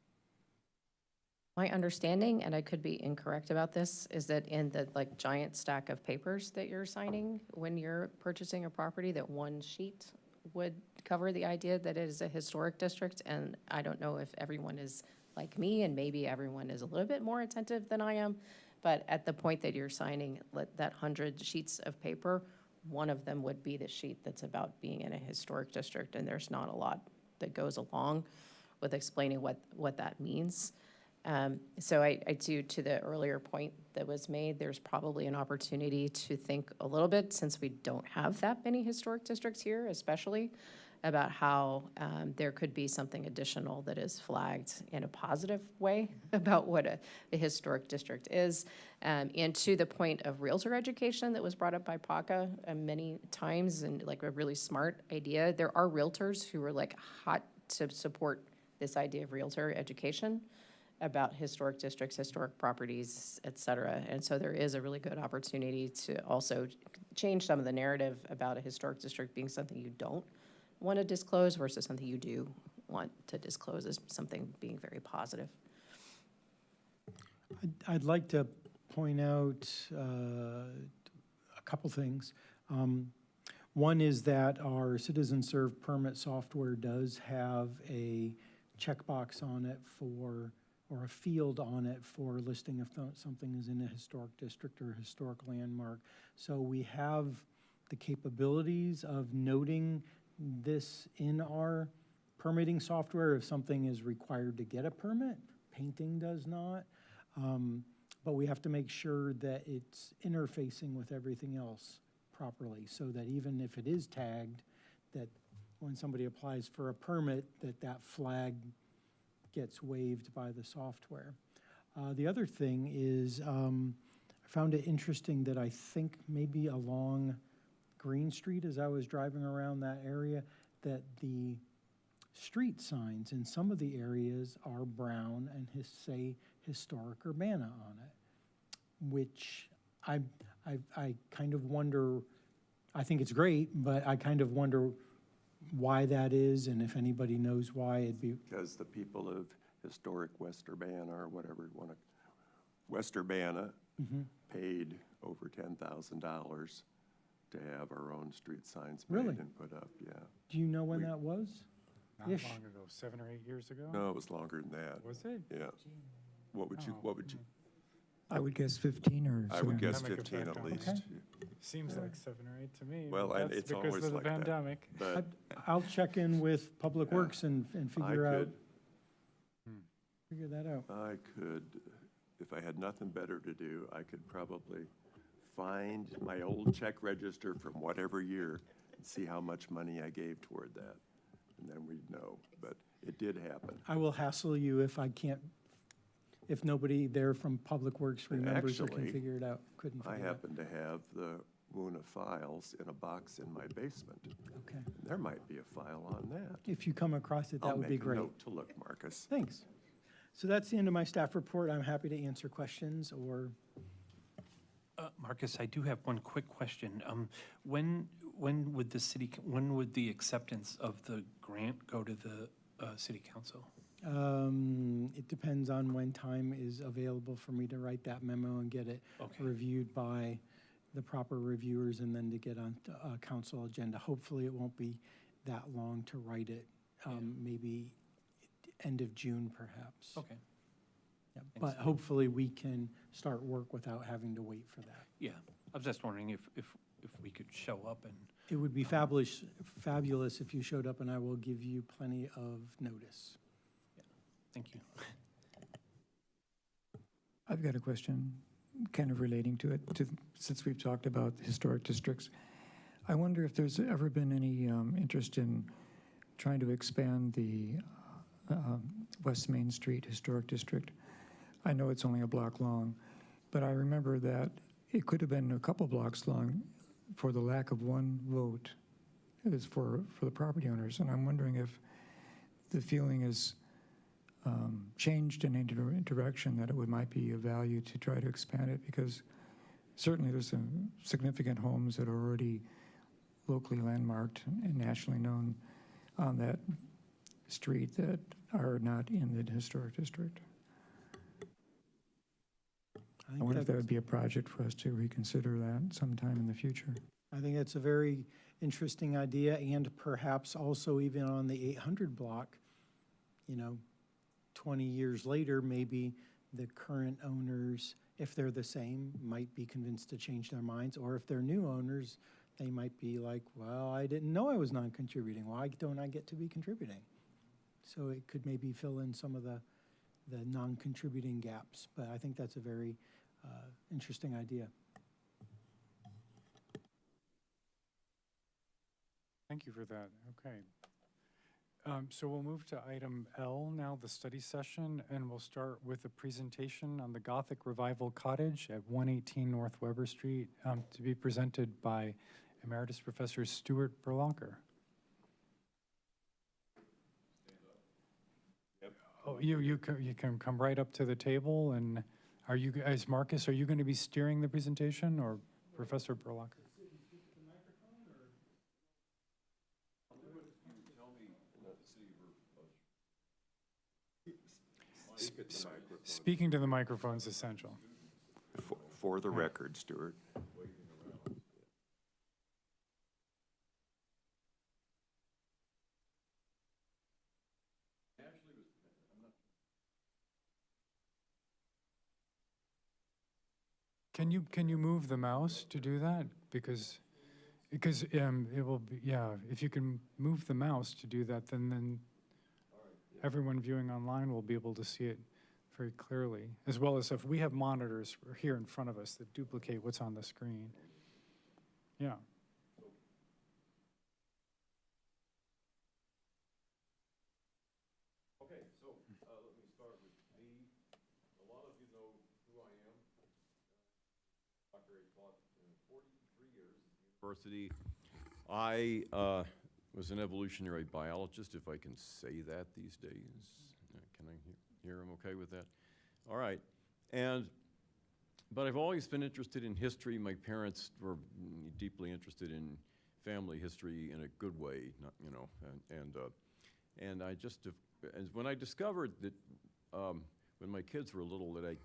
My understanding, and I could be incorrect about this, is that in the like giant stack of papers that you're signing when you're purchasing a property, that one sheet would cover the idea that it is a historic district. And I don't know if everyone is like me, and maybe everyone is a little bit more attentive than I am. But at the point that you're signing that 100 sheets of paper, one of them would be the sheet that's about being in a historic district. And there's not a lot that goes along with explaining what that means. So I do, to the earlier point that was made, there's probably an opportunity to think a little bit, since we don't have that many historic districts here, especially, about how there could be something additional that is flagged in a positive way about what a historic district is. And to the point of realtor education that was brought up by PACA many times, and like a really smart idea, there are realtors who are like hot to support this idea of realtor education about historic districts, historic properties, et cetera. And so there is a really good opportunity to also change some of the narrative about a historic district being something you don't want to disclose versus something you do want to disclose as something being very positive. I'd like to point out a couple things. One is that our Citizen Serve permit software does have a checkbox on it for, or a field on it for listing if something is in a historic district or a historic landmark. So we have the capabilities of noting this in our permitting software if something is required to get a permit. Painting does not. But we have to make sure that it's interfacing with everything else properly, so that even if it is tagged, that when somebody applies for a permit, that flag gets waived by the software. The other thing is, I found it interesting that I think maybe along Green Street, as I was driving around that area, that the street signs in some of the areas are brown and say Historic Urbana on it, which I kind of wonder, I think it's great, but I kind of wonder why that is, and if anybody knows why, it'd be. Because the people of historic West Urbana, or whatever you want to, West Urbana paid over $10,000 to have our own street signs made Really? and put up, yeah. Do you know when that was? Not Ish. long ago, 7 or 8 years ago? No, it was longer than that, Was it? yeah. What would you, I would guess 15 or so. I would guess Pandemic 15 effect at on it. least. Seems like 7 or 8 to me. but Well, and that's it's because always of the like that. pandemic. But I'll check in with Public Yeah. Works and I figure out, could, figure that out. if I had nothing better to do, I could probably find my old check register from whatever year and see how much money I gave toward that. And then we'd know, but it did happen. I will hassle you if I can't, if nobody there from Public Works remembers or can Actually, figure it out, couldn't I figure it out. happen to have the WUNA files in a box in my basement. Okay. There might be a file on that. If you come across it, that would be I'll great. make a note to look, Marcus. Thanks. So that's the end of my staff report. I'm happy to answer questions or, Marcus, I do have one quick question. When would when would the acceptance of the grant go to the city council? It depends on when time is available for me to write that memo and get it Okay. reviewed by the proper reviewers and then to get on a council agenda. Hopefully, it won't be that long to write it, maybe end of June perhaps. Okay. Yeah, Thanks. but hopefully, we can start work without having to wait for that. Yeah, I was just wondering if we could show up and, It would be fabulous if you showed up, and I will give you plenty of notice. thank you. I've got a question, kind of relating to it, since we've talked about historic districts. I wonder if there's ever been any interest in trying to expand the West Main Street Historic District. I know it's only a block long, but I remember that it could have been a couple blocks long for the lack of one vote is for the property owners. And I'm wondering if the feeling is changed in any direction that it might be of value to try to expand it, because certainly there's some significant homes that are already locally landmarked and nationally known on that street that are not in the historic district. I wonder if that would be a project for us to reconsider that sometime in the future. I think that's a very interesting idea, and perhaps also even on the 800 block, 20 years later, maybe the current owners, if they're the same, might be convinced to change their minds, or if they're new owners, they might be like, well, I didn't know I was non-contributing. Why don't I get to be contributing? So it could maybe fill in some of the non-contributing gaps, but I think that's a very interesting idea. Thank you for that. Okay. So we'll move to item L now, the study session, and we'll start with a presentation on the Gothic Revival Cottage at 118 North Weber Street, to be presented by Emeritus Professor Stuart Berlocker. Oh, you can come right up to the table, and are you guys, Marcus, are you going to be steering the presentation, or Professor Berlocker? Speaking to the microphone is essential. For the record, Stuart. Can you move the mouse to do that? Because it will be, yeah, if you can move the mouse to do that, then everyone viewing online will be able to see it very clearly, as well as if we have monitors here in front of us that duplicate what's on the screen. Yeah. Okay, so let me start with me. A lot of you know who I am. Dr. I taught 43 years at the university. I was an evolutionary biologist, if I can say that these days. Can I hear I'm okay with that? All right. But I've always been interested in history. My parents were deeply interested in family history in a good way, not, and I just, and when I discovered that when my kids were little, that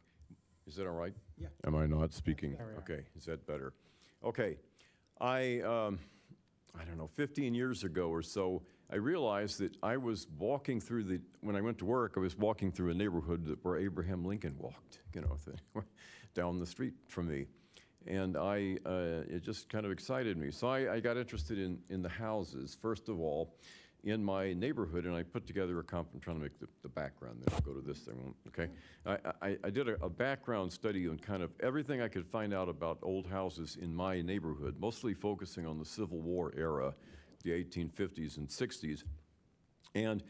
is that all right? Yeah. Am I not speaking? There we are. Okay, is that better? Okay, I don't know, 15 years ago or so, I realized that I was walking through when I went to work, I was walking through a neighborhood where Abraham Lincoln walked, down the street from me. And it just kind of excited me. So I got interested in the houses, first of all, in my neighborhood, and I put together I'm trying to make the background, then I'll go to this thing, okay? I did a background study on kind of everything I could find out about old houses in my neighborhood, mostly focusing on the Civil War era, the 1850s and 60s. And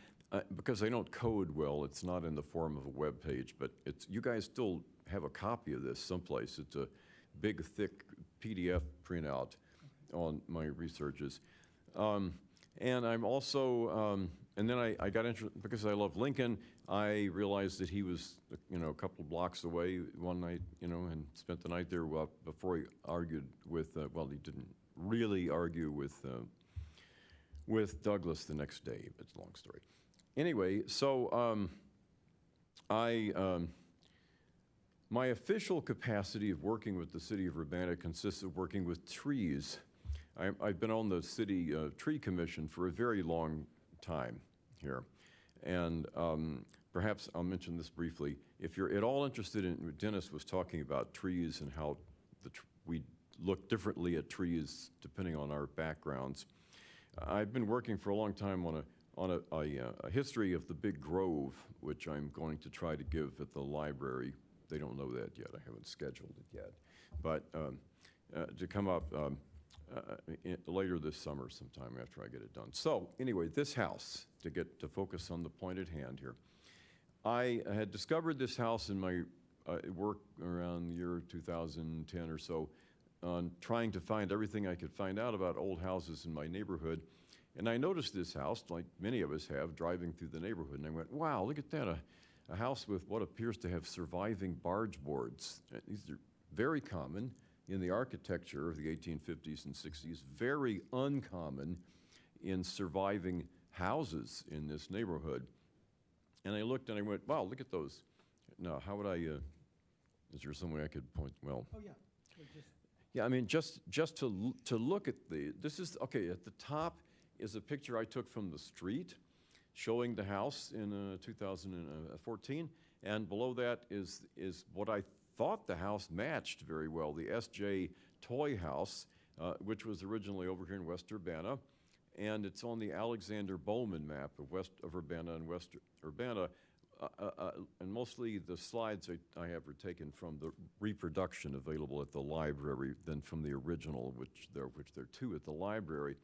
because I don't code well, it's not in the form of a web page, but you guys still have a copy of this someplace. It's a big, thick PDF printout on my researches. And I'm also And then I got interested, because I love Lincoln, I realized that he was, a couple of blocks away one night, and spent the night there before he argued with, he didn't really argue with Douglas the next day, but it's a long story. Anyway, so my official capacity of working with the city of Urbana consists of working with trees. I've been on the city tree commission for a very long time here. And perhaps I'll mention this briefly. If you're at all interested in, Dennis was talking about trees and how we look differently at trees depending on our backgrounds. I've been working for a long time on a history of the Big Grove, which I'm going to try to give at the library. They don't know that yet. I haven't scheduled it yet. But to come up later this summer sometime after I get it done. So anyway, this house, to focus on the point at hand here. I had discovered this house in my work around the year 2010 or so, on trying to find everything I could find out about old houses in my neighborhood. And I noticed this house, like many of us have, driving through the neighborhood. And I went, wow, look at that, a house with what appears to have surviving barge boards. These are very common in the architecture of the 1850s and 60s, very uncommon in surviving houses in this neighborhood. And I looked and I went, wow, look at those. Now, how would I, is there some way I could point, well. Oh, yeah. Yeah, I mean, just to look at this is, okay, at the top is a picture I took from the street showing the house in 2014, and below that is what I thought the house matched very well, the S.J. Toy House, which was originally over here in West Urbana, and it's on the Alexander Bowman map of West of Urbana and West Urbana, and mostly the slides I have are taken from the reproduction available at the library than from the original, which there are two at the library.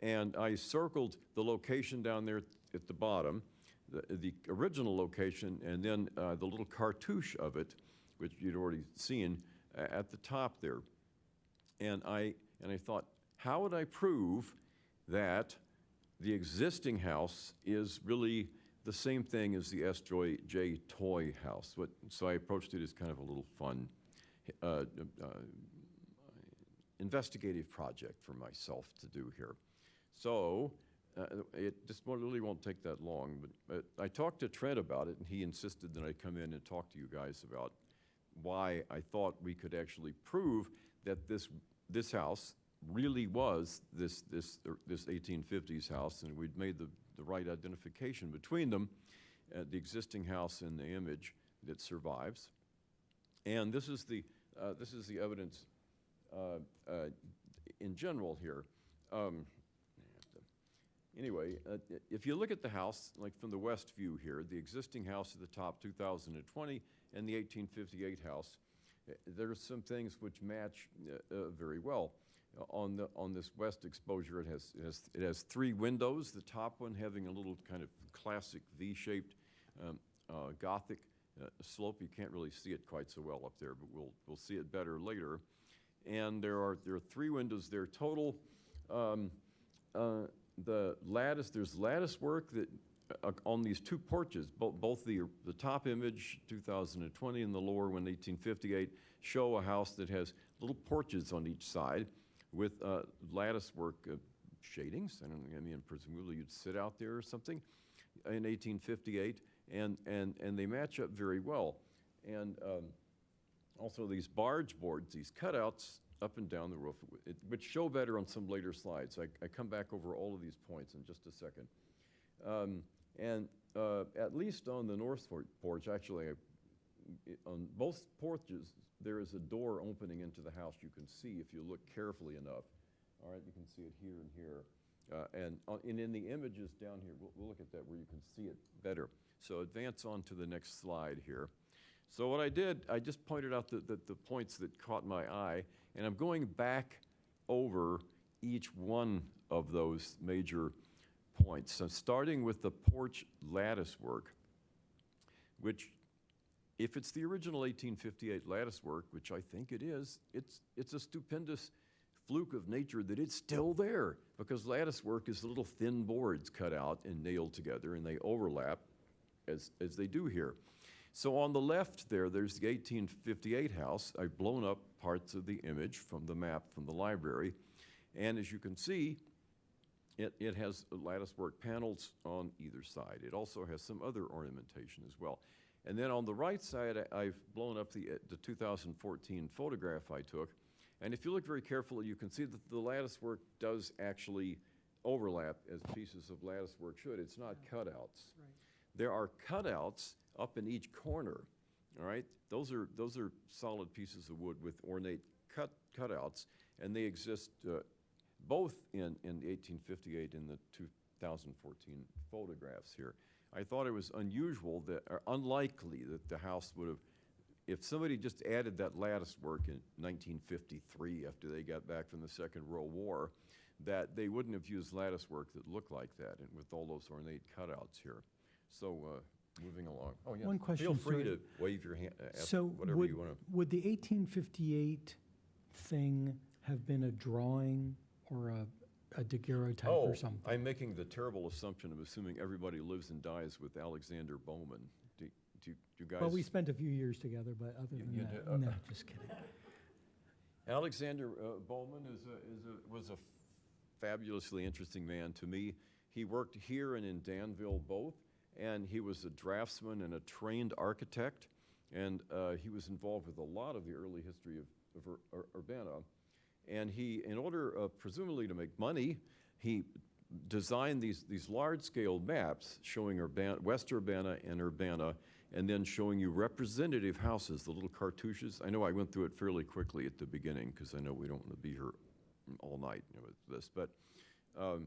And I circled the location down there at the bottom, the original location, and then the little cartouche of it, which you'd already seen at the top there. And I thought, how would I prove that the existing house is really the same thing as the S.J. Toy House? So I approached it as kind of a little fun investigative project for myself to do here. So it just really won't take that long, but I talked to Trent about it, and he insisted that I come in and talk to you guys about why I thought we could actually prove that this house really was this 1850s house, and we'd made the right identification between them, the existing house and the image that survives. And this is the evidence in general here. Anyway, if you look at the house, like from the west view here, the existing house at the top, 2020, and the 1858 house, there's some things which match very well. On this west exposure, it has three windows. The top one having a little kind of classic V-shaped Gothic slope. You can't really see it quite so well up there, but we'll see it better later. And there are three windows there total. There's lattice work that on these two porches, both the top image 2020 and the lower one 1858 show a house that has little porches on each side with lattice work shadings. I mean, presumably you'd sit out there or something in 1858, and they match up very well. And also these barge boards, these cutouts up and down the roof, which show better on some later slides. I come back over all of these points in just a second. And at least on the north porch, actually, on both porches, there is a door opening into the house you can see if you look carefully enough. All right, you can see it here and here. And in the images down here, we'll look at that where you can see it better. So advance on to the next slide here. So what I did, I just pointed out the points that caught my eye, and I'm going back over each one of those major points. So starting with the porch lattice work, which, if it's the original 1858 lattice work, which I think it is, it's a stupendous fluke of nature that it's still there, because lattice work is little thin boards cut out and nailed together, and they overlap as they do here. So on the left there's the 1858 house. I've blown up parts of the image from the map from the library. And as you can see, it has latticework panels on either side. It also has some other ornamentation as well. And then on the right side, I've blown up the 2014 photograph I took. And if you look very carefully, you can see that the latticework does actually overlap as pieces of latticework should. It's not cutouts. There are cutouts up in each corner, all right? Those are solid pieces of wood with ornate cutouts, and they exist both in the 1858 and the 2014 photographs here. I thought it was unusual or unlikely that the house would have, if somebody just added that lattice work in 1953 after they got back from the Second World War, that they wouldn't have used lattice work that looked like that and with all those ornate cutouts here. So moving along. Oh, yeah. One question, Feel free sir. to wave your hand, ask So whatever you want to. would the 1858 thing have been a drawing or a daguerreotype or something? I'm making the terrible assumption of assuming everybody lives and dies with Alexander Bowman. Do you guys? Well, we spent a few years together, but other than you that, do? no, just kidding. Alexander Bowman was a fabulously interesting man to me. He worked here and in Danville both, and he was a draftsman and a trained architect, and he was involved with a lot of the early history of Urbana. And he, in order presumably to make money, he designed these large-scale maps showing West Urbana and Urbana, and then showing you representative houses, the little cartouches. I know I went through it fairly quickly at the beginning, because I know we don't want to be here all night with this, but so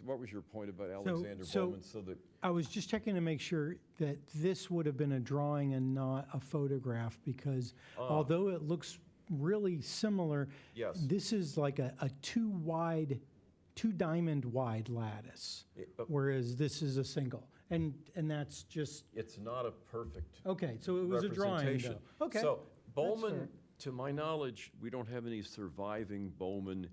what was your point about Alexander Bowman? So that I was just checking to make sure that this would have been a drawing and not a photograph, because although it looks really similar, Yes. this is like a two diamond wide lattice, whereas this is a single. And that's just, it's not a perfect okay, so it was a drawing representation. though. Okay. So Bowman, fair. to my knowledge, we don't have any surviving Bowman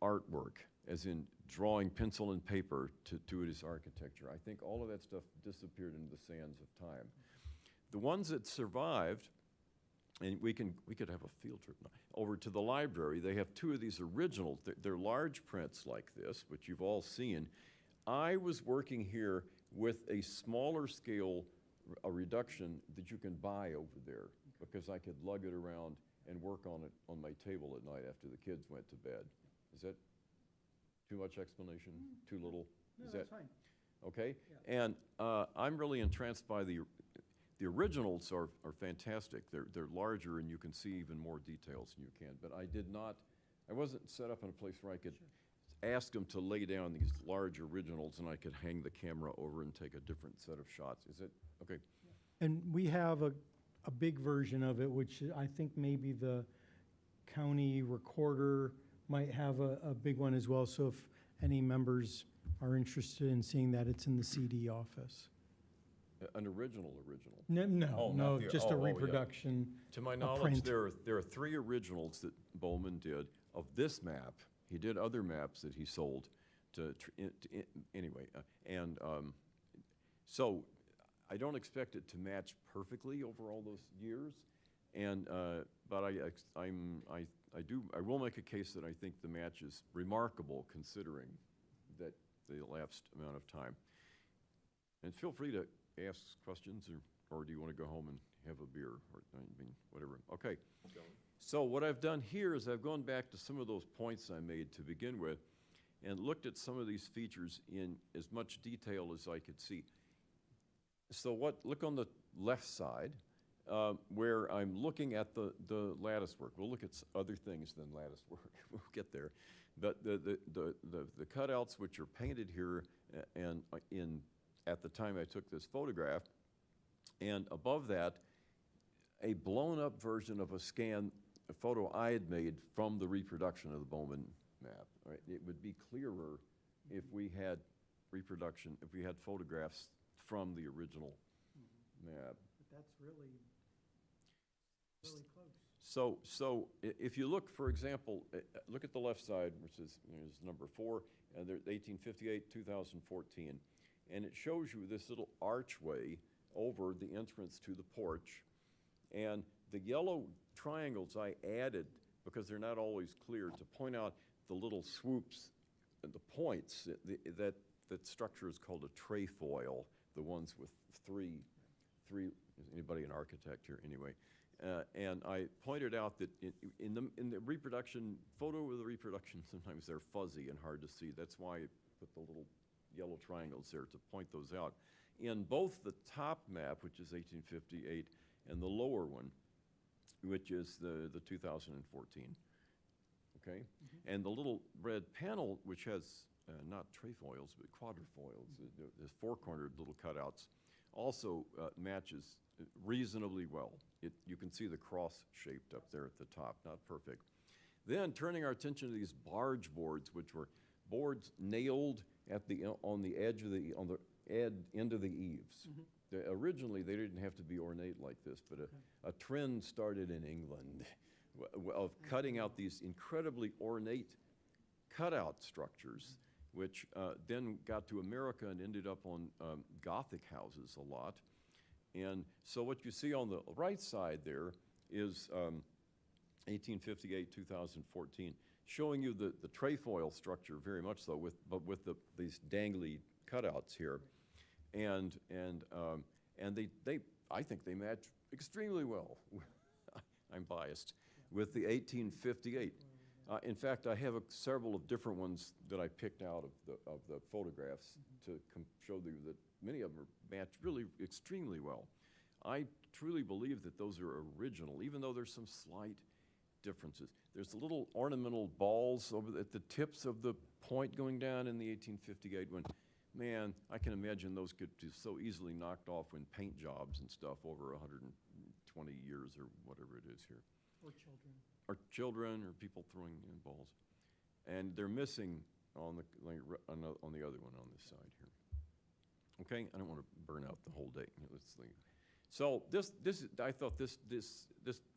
artwork, as in drawing pencil and paper to his architecture. I think all of that stuff disappeared into the sands of time. The ones that survived, and we could have a field trip now, over to the library. They have two of these originals. They're large prints like this, which you've all seen. I was working here with a smaller scale, a reduction that you can buy over there, because I could lug it around and work on it on my table at night after the kids went to bed. Is that too much explanation? Too little? No, Is that's that fine. okay? And I'm really entranced by the originals are fantastic. They're larger, and you can see even more details than you can. But I wasn't set up in a place where I could ask them to lay down these large originals, and I could hang the camera over and take a different set of shots. Is it, okay? And we have a big version of it, which I think maybe the county recorder might have a big one as well. So if any members are interested in seeing that, it's in the CD office. An original. No, just a yeah. reproduction. To my A knowledge, print. there are three originals that Bowman did of this map. He did other maps that he sold anyway. So I don't expect it to match perfectly over all those years, but I will make a case that I think the match is remarkable, considering that the elapsed amount of time. And feel free to ask questions, or do you want to go home and have a beer, or whatever. Okay. So what I've done here is I've gone back to some of those points I made to begin with, and looked at some of these features in as much detail as I could see. So look on the left side, where I'm looking at the lattice work. We'll look at other things than lattice work. We'll get there. But the cutouts, which are painted here and at the time I took this photograph, and above that, a blown-up version of a photo I had made from the reproduction of the Bowman map. Right? It would be clearer if we had photographs from the original map. But that's really close. If you look, for example, look at the left side, which is number 4, and there's 1858, 2014, and it shows you this little archway over the entrance to the porch, and the yellow triangles I added, because they're not always clear, to point out the little swoops and the points. That structure is called a trefoil, the ones with three, is anybody an architect here anyway? And I pointed out that in the reproduction, photo of the reproduction, sometimes they're fuzzy and hard to see. That's why I put the little yellow triangles there to point those out. In both the top map, which is 1858, and the lower one, which is the 2014, okay? And the little red panel, which has not trefoils, but quadrifoils, the four-cornered little cutouts, also matches reasonably well. You can see the cross shaped up there at the top, not perfect. Then turning our attention to these barge boards, which were boards nailed on the edge of end of the eaves. Originally, they didn't have to be ornate like this, but a trend started in England of cutting out these incredibly ornate cutout structures, which then got to America and ended up on Gothic houses a lot. And so what you see on the right side there is 1858, 2014, showing you the trefoil structure very much so, but with these dangly cutouts here. And they I think they match extremely well. I'm biased with the 1858. In fact, I have several of different ones that I picked out of the photographs to show you that many of them are matched really extremely well. I truly believe that those are original, even though there's some slight differences. There's the little ornamental balls over at the tips of the point going down in the 1858 one. Man, I can imagine those could be so easily knocked off in paint jobs and stuff over 120 years or whatever it is here. Or children. Or children, or people throwing in balls. And they're missing on the other one on this side here. Okay, I don't want to burn out the whole day. Let's leave. So I thought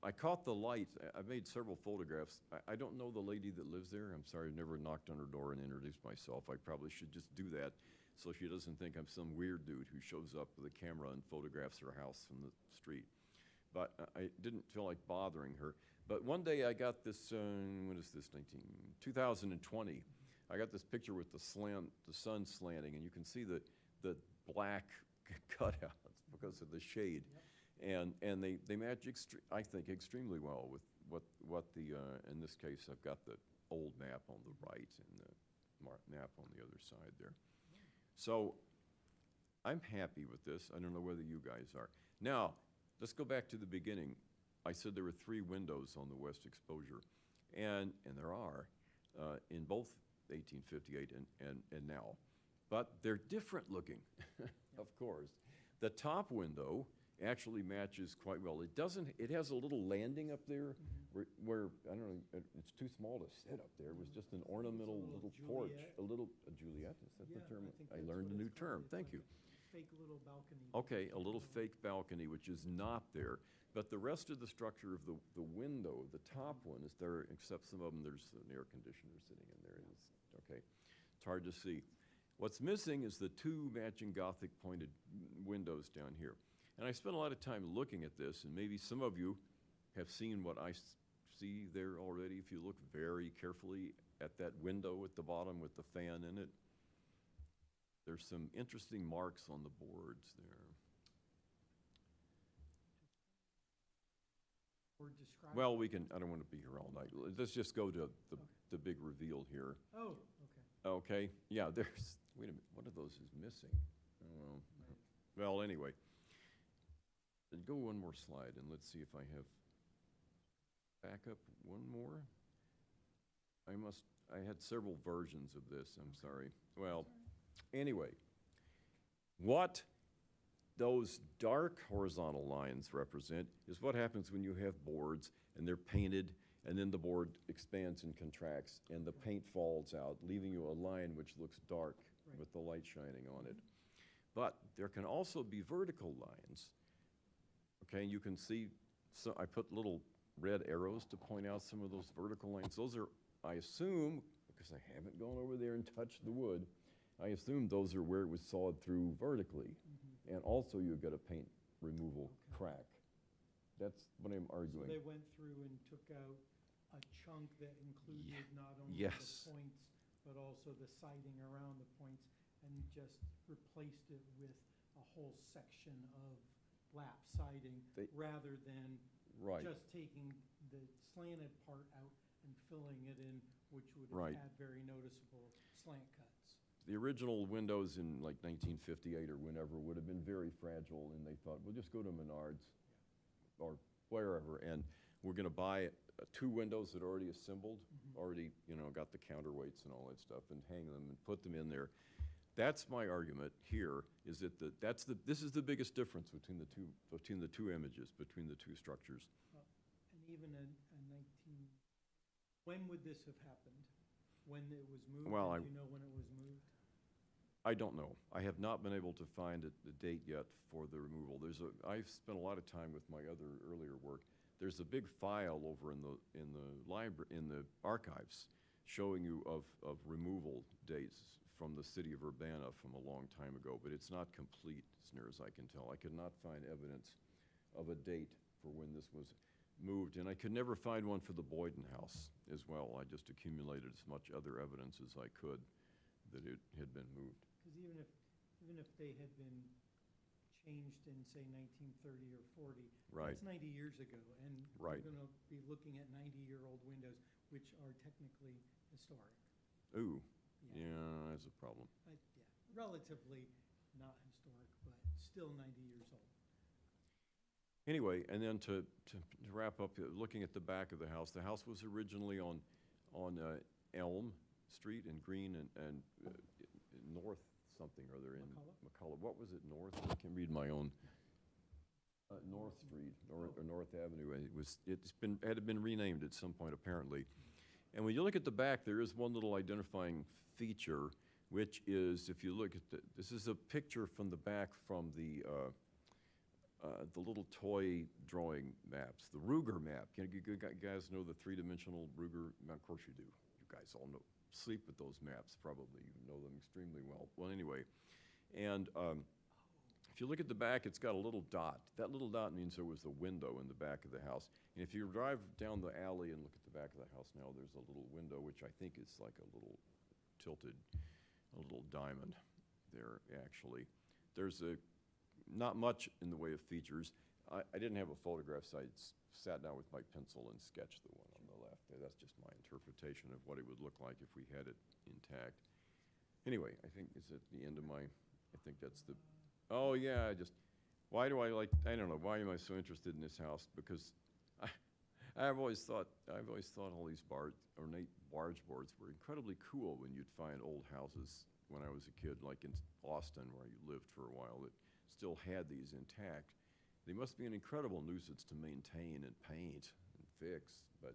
I caught the light. I made several photographs. I don't know the lady that lives there. I'm sorry, I never knocked on her door and introduced myself. I probably should just do that so she doesn't think I'm some weird dude who shows up with a camera and photographs her house from the street. But I didn't feel like bothering her. But one day I got this, what is this, 2020. I got this picture with the sun slanting, and you can see the black cutouts because of the shade. Yep. And they match, I think, extremely well with what in this case, I've got the old map on the right and the map on the other side there. So I'm happy with this. I don't know whether you guys are. Now, let's go back to the beginning. I said there were 3 windows on the west exposure, and there are in both 1858 and now. But they're different looking, of course. The top window actually matches quite well. It has a little landing up there where I don't know, it's too small to sit up there. It was just an ornamental little porch. A Juliet, is that the term? I learned a new term, thank you. Fake little balcony. Okay, a little fake balcony, which is not there. But the rest of the structure of the window, the top one is there, except some of them, there's an air conditioner sitting in there. Okay, it's hard to see. What's missing is the 2 matching Gothic pointed windows down here. And I spent a lot of time looking at this, and maybe some of you have seen what I see there already. If you look very carefully at that window at the bottom with the fan in it, there's some interesting marks on the boards there. Or describe. Well, I don't want to be here all night. Let's just go to the big reveal here. Oh, okay. Okay, yeah, wait a minute, one of those is missing. Oh, well, anyway. Go one more slide, and let's see if I have, back up one more. I had several versions of this, I'm sorry. Well, anyway, what those dark horizontal lines represent is what happens when you have boards and they're painted, and then the board expands and contracts, and the paint falls out, leaving you a line which looks dark with the light shining on it. But there can also be vertical lines. Okay, you can see, so I put little red arrows to point out some of those vertical lines. Those are, I assume, because I haven't gone over there and touched the wood, I assume those are where it was sawed through vertically. And also you've got a paint removal crack. That's what I'm So arguing. they went through and took out a chunk that included not only Yes. the points, but also the siding around the points, and just replaced it with a whole section of lap siding, They- rather than Right. just taking the slanted part out and filling it in, which would Right. have had very noticeable slant cuts. The original windows in like 1958 or whenever would have been very fragile, and they thought, we'll just go to Menards or wherever, and we're gonna buy two windows that are already assembled, already, got the counterweights and all that stuff, and hang them and put them in there. That's my argument here, is that this is the biggest difference between the two images, between the two structures. And even in 19, when would this have happened? When it was moved? Well, Do you know when it was moved? I don't know. I have not been able to find the date yet for the removal. I've spent a lot of time with my other earlier work. There's a big file over in the library, in the archives, showing you of removal dates from the city of Urbana from a long time ago, but it's not complete, as near as I can tell. I could not find evidence of a date for when this was moved, and I could never find one for the Boyden House as well. I just accumulated as much other evidence as I could that it had been moved. Because even if they had been changed in, say, 1930 or 40, Right. that's 90 years ago, and Right. we're going to be looking at 90-year-old windows, which are technically historic. Ooh, yeah, that's a problem. Yeah, relatively not historic, but still 90 years old. Anyway, and then to wrap up, looking at the back of the house was originally on Elm Street and Green and North something or other in McCullough. What was it, North? I can read my own. North Street or North Avenue. It had been renamed at some point apparently. And when you look at the back, there is one little identifying feature, which is, if you look at this is a picture from the back from the little toy drawing maps, the Ruger map. You guys know the three-dimensional Ruger map? Of course you do. You guys all sleep with those maps, probably. You know them extremely well. Well, anyway, and if you look at the back, it's got a little dot. That little dot means there was a window in the back of the house. And if you drive down the alley and look at the back of the house now, there's a little window, which I think is like a little tilted, a little diamond there, actually. There's not much in the way of features. I didn't have a photograph, so I sat down with my pencil and sketched the one on the left there. That's just my interpretation of what it would look like if we had it intact. Anyway, I think it's at the end of my, I think that's the, oh yeah, why do I don't know, why am I so interested in this house? Because I've always thought all these ornate barge boards were incredibly cool when you'd find old houses when I was a kid, like in Austin where you lived for a while, that still had these intact. They must be an incredible nuisance to maintain and paint and fix, but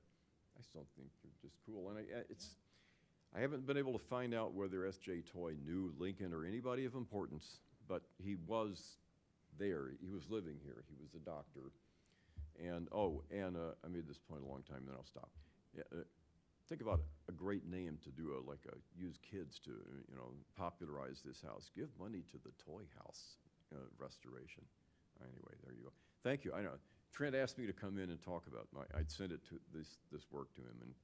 I still think they're just cool. And I haven't been able to find out whether S.J. Toy knew Lincoln or anybody of importance, but he was there. He was living here. He was a doctor. And, I made this point a long time, then I'll stop. Yeah, think about a great name to do use kids to, popularize this house. Give money to the Toy House restoration. Anyway, there you go. Thank you. I know Trent asked me to come in and talk about I'd sent it to this work to him and he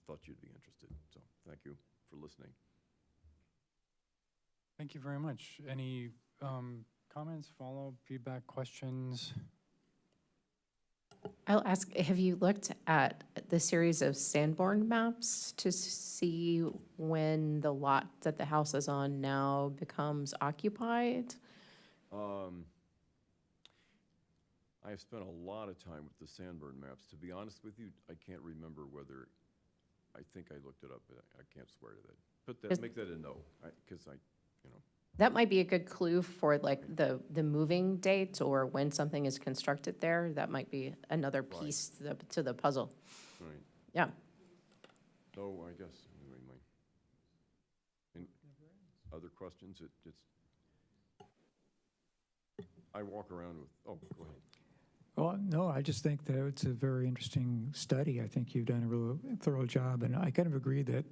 thought you'd be interested. So thank you for listening. Thank you very much. Any comments, follow-up, feedback, questions? I'll ask, have you looked at the series of Sanborn maps to see when the lot that the house is on now becomes occupied? I've spent a lot of time with the Sanborn maps. To be honest with you, I can't remember whether, I think I looked it up, but I can't swear to that. Make that a no, because That might be a good clue for like the moving date or when something is constructed there. That might be another piece to the puzzle. right. Yeah. So I guess, anyway, other questions? I walk around with, oh, go ahead. Well, no, I just think that it's a very interesting study. I think you've done a real thorough job, and I kind of agree that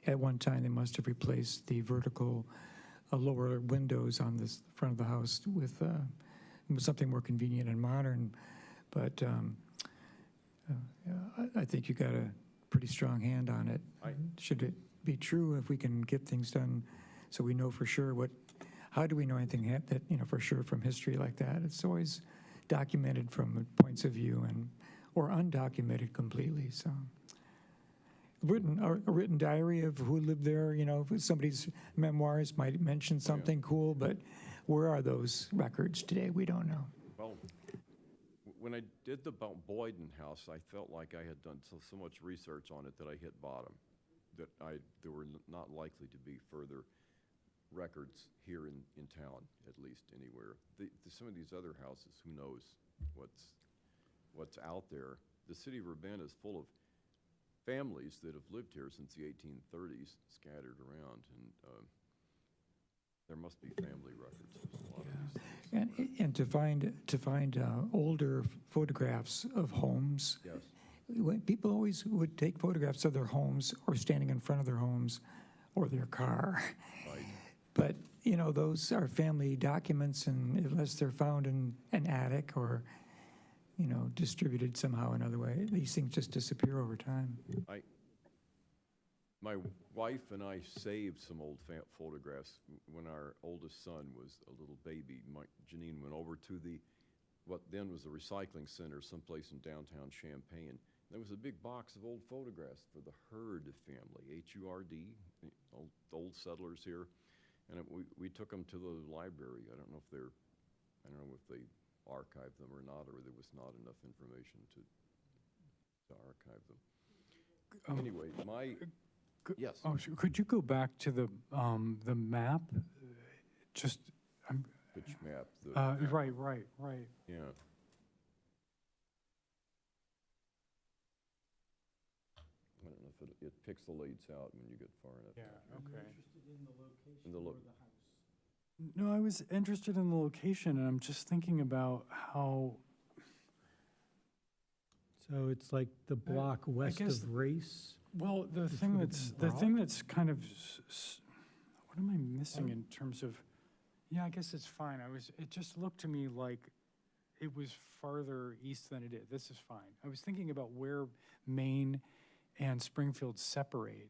at one time they must have replaced the vertical lower windows on the front of the house with something more convenient and modern. But I think you got a pretty strong hand on it. Should it be true, if we can get things done so we know for sure how do we know anything that, for sure from history like that? It's always documented from points of view or undocumented completely, so. A written diary of who lived there, if somebody's memoirs might mention something cool, but where are those records today? We don't know. Well, when I did the Boyden House, I felt like I had done so much research on it that I hit bottom, that there were not likely to be further records here in town, at least anywhere. Some of these other houses, who knows what's out there. The city of Urbana is full of families that have lived here since the 1830s, scattered around, and there must be family records of a lot of these things. And to find older photographs of homes. Yes. People always would take photographs of their homes or standing in front of their homes or their car. Right. But, those are family documents, and unless they're found in an attic or, distributed somehow another way, these things just disappear over time. My wife and I saved some old photographs when our oldest son was a little baby. Janine went over to what then was the recycling center someplace in downtown Champaign. There was a big box of old photographs for the Hurd family, H-U-R-D, old settlers here. And we took them to the library. I don't know if they archived them or not, or there was not enough information to archive them. Anyway, yes. Oh, could you go back to the map? Just, Which map? right. Yeah. I don't know if it pixelates out when you get far enough. Yeah, okay. In the look. No, I was interested in the location, and I'm just thinking about how, So it's like the block west guess- of Race? well, the It's thing sort of that's, broad? kind of, what am I missing in terms of, yeah, I guess it's fine. It just looked to me like it was farther east than it is. This is fine. I was thinking about where Maine and Springfield separate.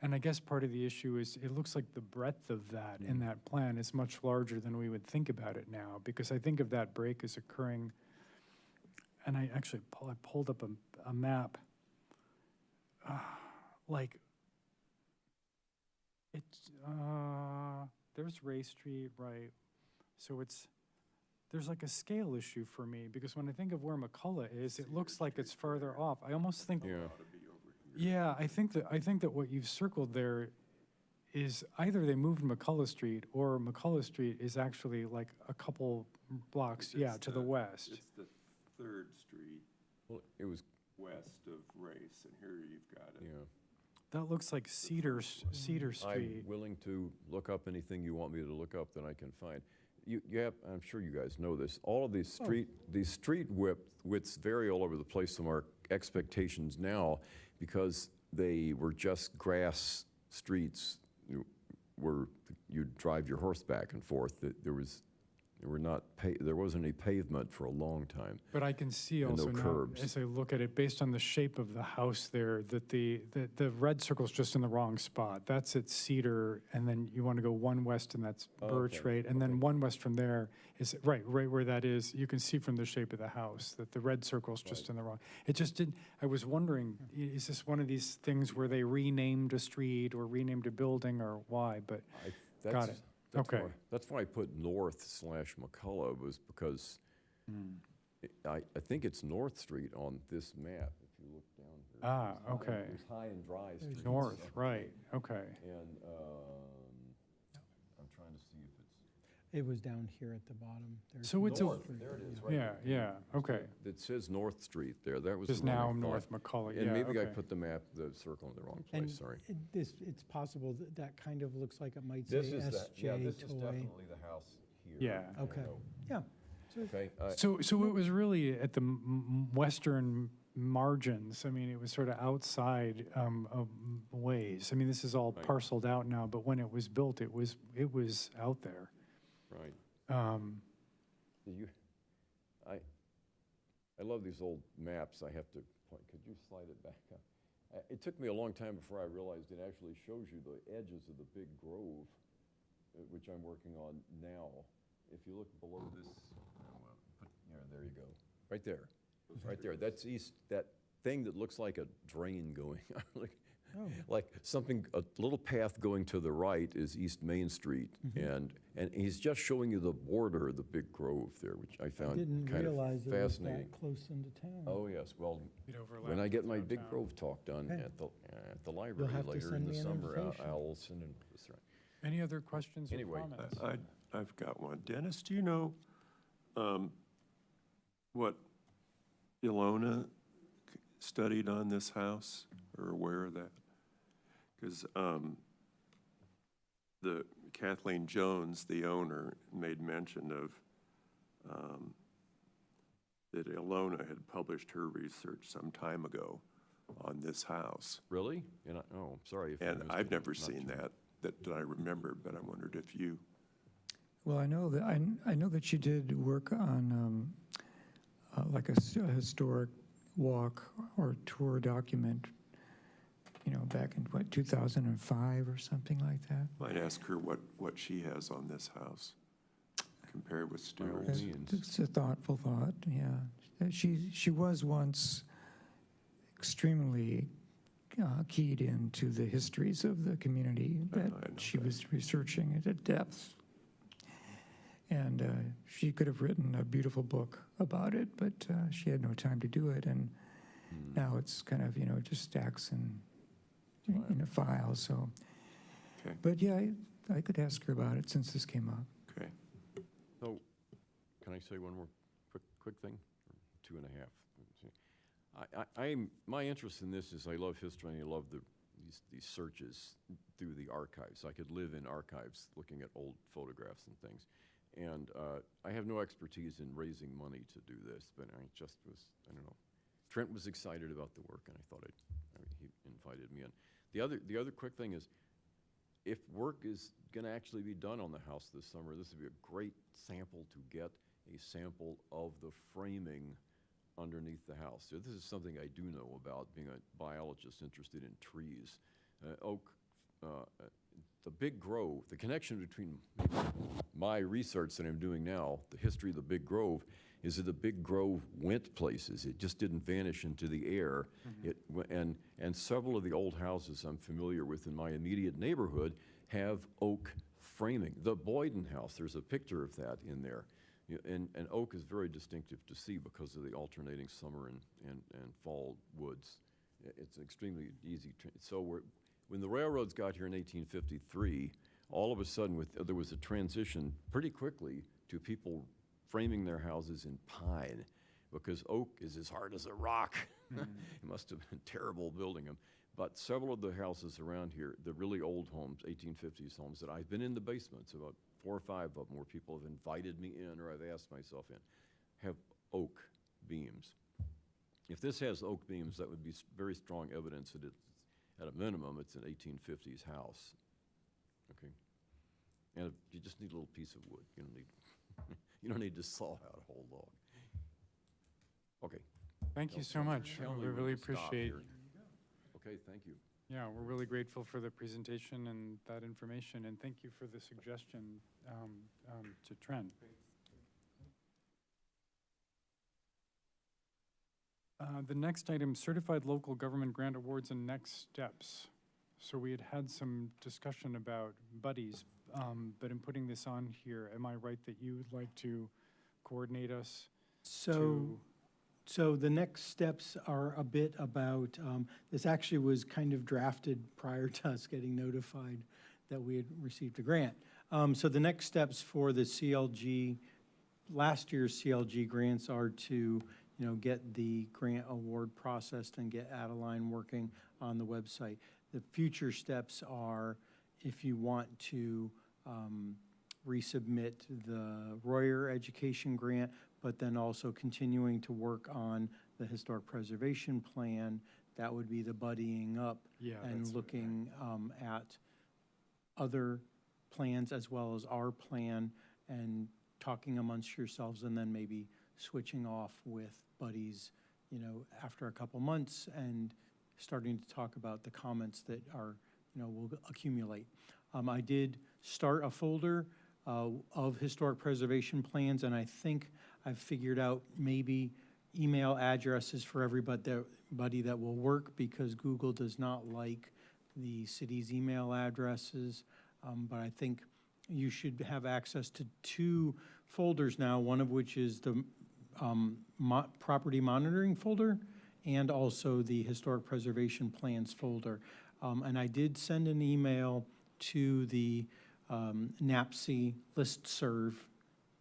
And I guess part of the issue is it looks like the breadth of that in that plan is much larger than we would think about it now, because I think of that break as occurring, and I actually pulled up a map, like, it's, there's Ray Street, right? So there's like a scale issue for me, because when I think of where McCullough is, it looks like it's farther off. I almost think, Yeah. yeah, I think that what you've circled there is either they moved McCullough Street, or McCullough Street is actually like a couple blocks, to the west. It's the 3rd Street Well, it was, west of Race, and here you've got it. yeah. That looks like Cedar I'm Street. willing to look up anything you want me to look up that I can find. You have, I'm sure you guys know this, all of these street widths vary all over the place from our expectations now, because they were just grass streets where you'd drive your horse back and forth. There wasn't any pavement for a long time. But I can see And no also now, curbs. as I look at it, based on the shape of the house there, that the red circle's just in the wrong spot. That's at Cedar, and then you want to go one west, and that's Birch, Okay, right? And then one west from there is, right where that is, you can see from the shape of the house that the red circle's just in the wrong. It just didn't, I was wondering, is this one of these things where they renamed a street or renamed a building, or why? But Got it. Okay. That's why I put north/McCullough, was because I think it's North Street on this map, if you look down here. Ah, There's high- okay. There's High and Dry Streets. North, right, okay. And I'm trying to see if it's. It was down here at the bottom. There's So it's a, North, there it is, right yeah, okay. It says North Street there, that was. Just the one I now thought. North McCullough, yeah, And maybe I okay. put the circle in the wrong And place, sorry. it's possible that kind of looks like it might say This is SJ this is Toy. definitely the house here. Yeah. Okay, So yeah. Okay? So it was really at the western margins. I mean, it was sort of outside of ways. I mean, this is all Right. parceled out now, but when it was built, it was out there. Right. Um, You, I love these old maps. I have to point, could you slide it back up? It took me a long time before I realized it actually shows you the edges of the big grove, which I'm working on now. If you look below this, there you go, right there, right there. That's east, that thing that looks like a drain going, like something, a little path going to the right is East Main Street, and he's just showing you the border of the big grove there, which I I found didn't kind of realize it was fascinating. that close into town. Oh, yes, well, it overlapped when I get with my Big downtown. Grove talk done Okay. at the library have to later in send the me an summer, invitation. I'll send in, that's right. Any other questions or Anyway, comments? I've got one. Dennis, do you know what Ilona studied on this house, or aware of that? Because the Kathleen Jones, the owner, made mention of that Ilona had published her research some time ago on this house. Really? And I'm sorry if I And missed I've it. never Not seen sure. that I remembered, but I wondered if you, Well, I know that, I know that she did work on like a historic walk or tour document, back in, 2005 or something like that. might ask her what she has on this house compared with By all Stewart's. means. It's a thoughtful thought, yeah. She was once extremely keyed into the histories of the community I that know she that. was researching it at depth. And she could have written a beautiful book about it, but she had no time to do it. And now it's kind of, just stacks in a file, so. Okay. But yeah, I could ask her about it since this came up. Okay. So, can I say one more quick thing? Or 2.5? My interest in this is I love history and I love these searches through the archives. I could live in archives looking at old photographs and things. And I have no expertise in raising money to do this, but I just was, I don't know. Trent was excited about the work and I thought he invited me in. The other quick thing is, if work is gonna actually be done on the house this summer, this would be a great sample to get a sample of the framing underneath the house. So this is something I do know about, being a biologist interested in trees. Oak, the Big Grove, the connection between my research that I'm doing now, the history of the Big Grove, is that the Big Grove went places. It just didn't vanish into the air. And several of the old houses I'm familiar with in my immediate neighborhood have oak framing. The Boyden House, there's a picture of that in there. And oak is very distinctive to see because of the alternating summer and fall woods. It's extremely easy. So when the railroads got here in 1853, all of a sudden there was a transition pretty quickly to people framing their houses in pine, because oak is as hard as a rock. It must have been terrible building them. But several of the houses around here, the really old homes, 1850s homes that I've been in the basements, about 4 or 5 of them where people have invited me in or I've asked myself in, have oak beams. If this has oak beams, that would be very strong evidence that it's, at a minimum, it's an 1850s house. Okay? And you just need a little piece of wood. You don't need to saw out a whole log. Okay. Thank you so much. Tell me We when really to stop appreciate, here. Okay, thank you. yeah, we're really grateful for the presentation and that information, and thank you for the suggestion to Trent. The next item, certified local government grant awards and next steps. So we had some discussion about buddies, but in putting this on here, am I right that you would like to coordinate us to? So the next steps are a bit about, this actually was kind of drafted prior to us getting notified that we had received a grant. So the next steps for the CLG, last year's CLG grants are to, get the grant award processed and get Adeline working on the website. The future steps are, if you want to resubmit the Royer Education Grant, but then also continuing to work on the Historic Preservation Plan. That would be the buddying up Yeah, and that's what- looking at other plans as well as our plan and talking amongst yourselves, and then maybe switching off with buddies, you know, after a couple months and starting to talk about the comments that are, you know, will accumulate. I did start a folder of historic preservation plans, and I think I've figured out maybe email addresses for everybody that will work, because Google does not like the city's email addresses. But I think you should have access to 2 folders now, one of which is the property monitoring folder and also the historic preservation plans folder. And I did send an email to the NAPSI listserv,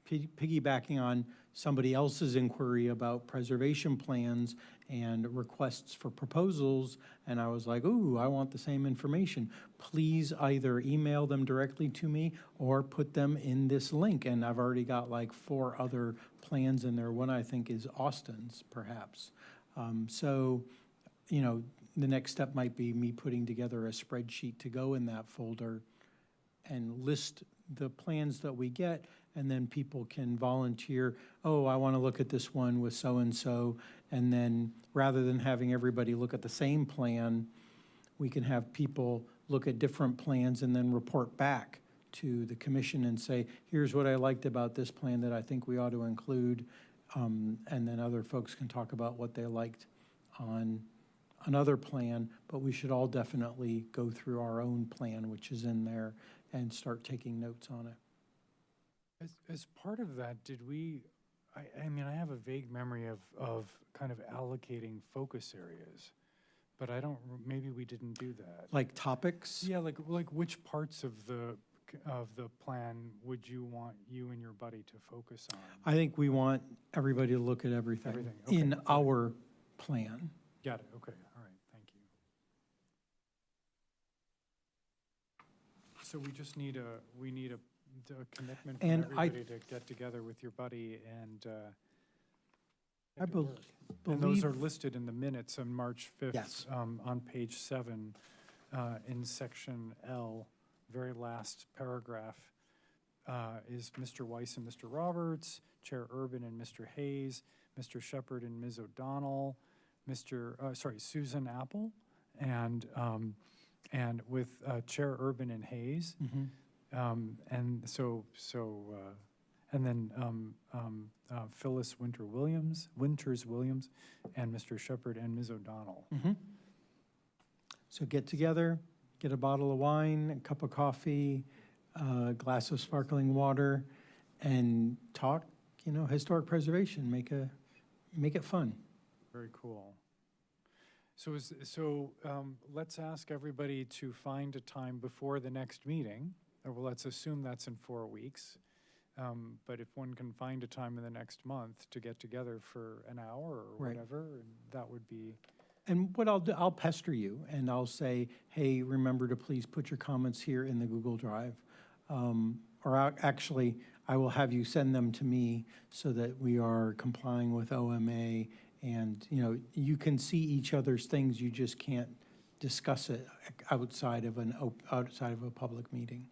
piggybacking on somebody else's inquiry about preservation plans and requests for proposals, and I was like, ooh, I want the same information. Please either email them directly to me or put them in this link, and I've already got like 4 other plans in there. One I think is Austin's, perhaps. So, you know, the next step might be me putting together a spreadsheet to go in that folder and list the plans that we get, and then people can volunteer, oh, I want to look at this one with so-and-so, and then rather than having everybody look at the same plan, we can have people look at different plans and then report back to the commission and say, here's what I liked about this plan that I think we ought to include, and then other folks can talk about what they liked on another plan, but we should all definitely go through our own plan, which is in there, and start taking notes on it. As part of that, did we, I mean, I have a vague memory of kind of allocating focus areas, but I don't, maybe we didn't do that. Like topics? Yeah, like which parts of the plan would you want you and your buddy to focus on? I think we want everybody to look at everything Everything, okay, in okay. our plan. Got it, okay, all right, thank you. So we just need a commitment from And everybody to get together with your buddy and I make it work. And believe- those are listed in the minutes on March 5th. Yes. On page 7, in section L, very last paragraph, is Mr. Weiss and Mr. Roberts, Chair Urban and Mr. Hayes, Mr. Shepherd and Ms. O'Donnell, Susan Apple, and with Chair Urban and Hayes. And so, and then Phyllis Winters Williams, and Mr. Shepherd and Ms. O'Donnell. So get together, get a bottle of wine, a cup of coffee, a glass of sparkling water, and talk, you know, historic preservation, make it fun. Very cool. So let's ask everybody to find a time before the next meeting. Well, let's assume that's in 4 weeks. But if one can find a time in the next month to get together for an hour or Right. whatever, that would be, And what I'll do, I'll pester you, and I'll say, hey, remember to please put your comments here in the Google Drive. Actually, I will have you send them to me so that we are complying with OMA, and, you know, you can see each other's things, you just can't discuss it outside of a public meeting.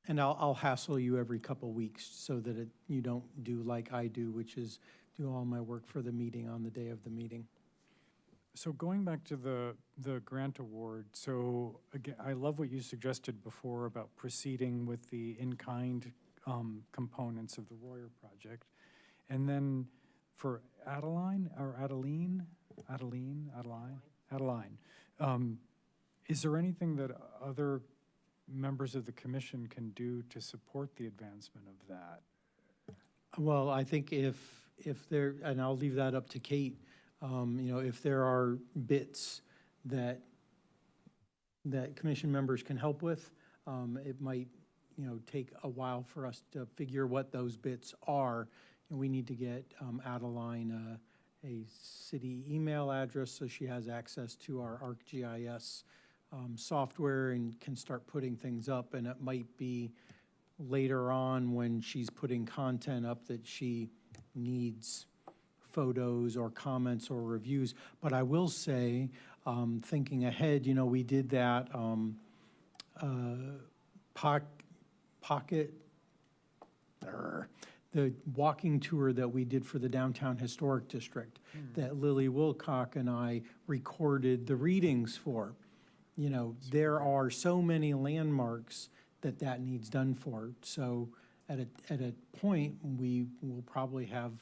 And I'll hassle you every couple weeks so that you don't do like I do, which is do all my work for the meeting on the day of the meeting. so going back to the grant award, so again, I love what you suggested before about proceeding with the in-kind components of the Royer project. And then for Adeline, is there anything that other members of the commission can do to support the advancement of that? Well, I think if there, and I'll leave that up to Kate, you know, if there are bits that commission members can help with, it might, you know, take a while for us to figure what those bits are. And we need to get Adeline a city email address so she has access to our ArcGIS software and can start putting things up, and it might be later on when she's putting content up that she needs photos or comments or reviews. But I will say, thinking ahead, you know, we did that the walking tour that we did for the Downtown Historic District, that Lily Wilcock and I recorded the readings for. You know, there are so many landmarks that needs done for. So at a point, we will probably have,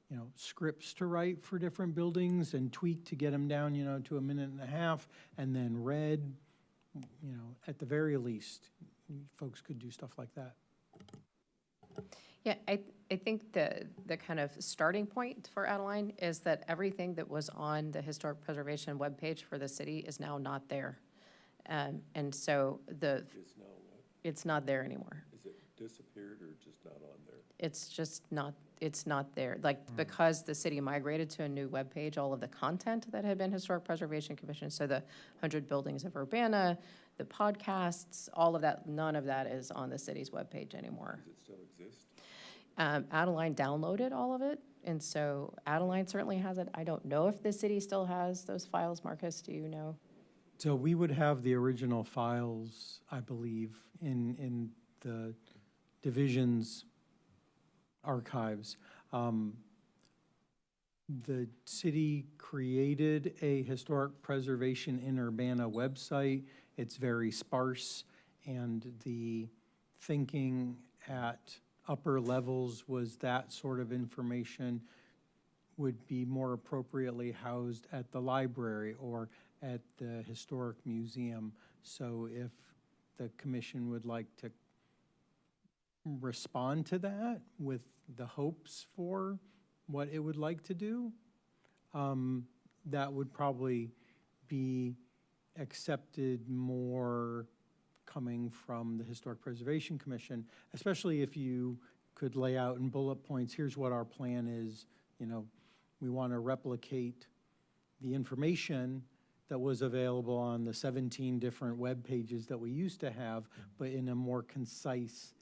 you know, scripts to write for different buildings and tweak to get them down, you know, to a minute and a half, and then read, you know, at the very least, folks could do stuff like that. Yeah, I think the kind of starting point for Adeline is that everything that was on the historic preservation webpage for the city is now not there. And so it's not there anymore. Is it disappeared or just not on there? It's just not, it's not there. Like, because the city migrated to a new webpage, all of the content that had been Historic Preservation Commission, so the 100 Buildings of Urbana, the podcasts, all of that, none of that is on the city's webpage anymore. Does it still exist? Adeline downloaded all of it, and so Adeline certainly has it. I don't know if the city still has those files. Marcus, do you know? So we would have the original files, I believe, in the division's archives. The city created a historic preservation in Urbana website. It's very sparse, and the thinking at upper levels was that sort of information would be more appropriately housed at the library or at the historic museum. So if the commission would like to respond to that with the hopes for what it would like to do, that would probably be accepted more coming from the Historic Preservation Commission, especially if you could lay out in bullet points, here's what our plan is. You know, we want to replicate the information that was available on the 17 different web pages that we used to have, but in a more concise,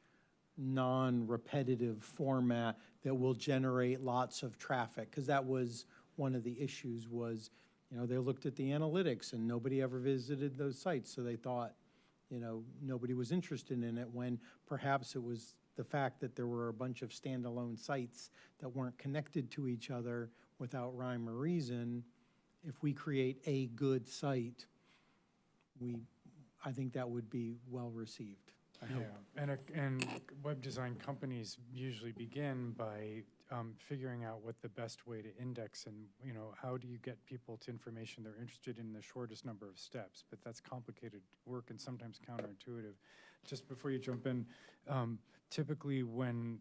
non-repetitive format that will generate lots of traffic. Because that was one of the issues was, you know, they looked at the analytics and nobody ever visited those sites. So they thought, you know, nobody was interested in it, when perhaps it was the fact that there were a bunch of standalone sites that weren't connected to each other without rhyme or reason. If we create a good site, I think that would be well received. I hope. Yeah, and web design companies usually begin by figuring out what the best way to index and, you know, how do you get people to information they're interested in the shortest number of steps, but that's complicated work and sometimes counterintuitive. Just before you jump in, typically when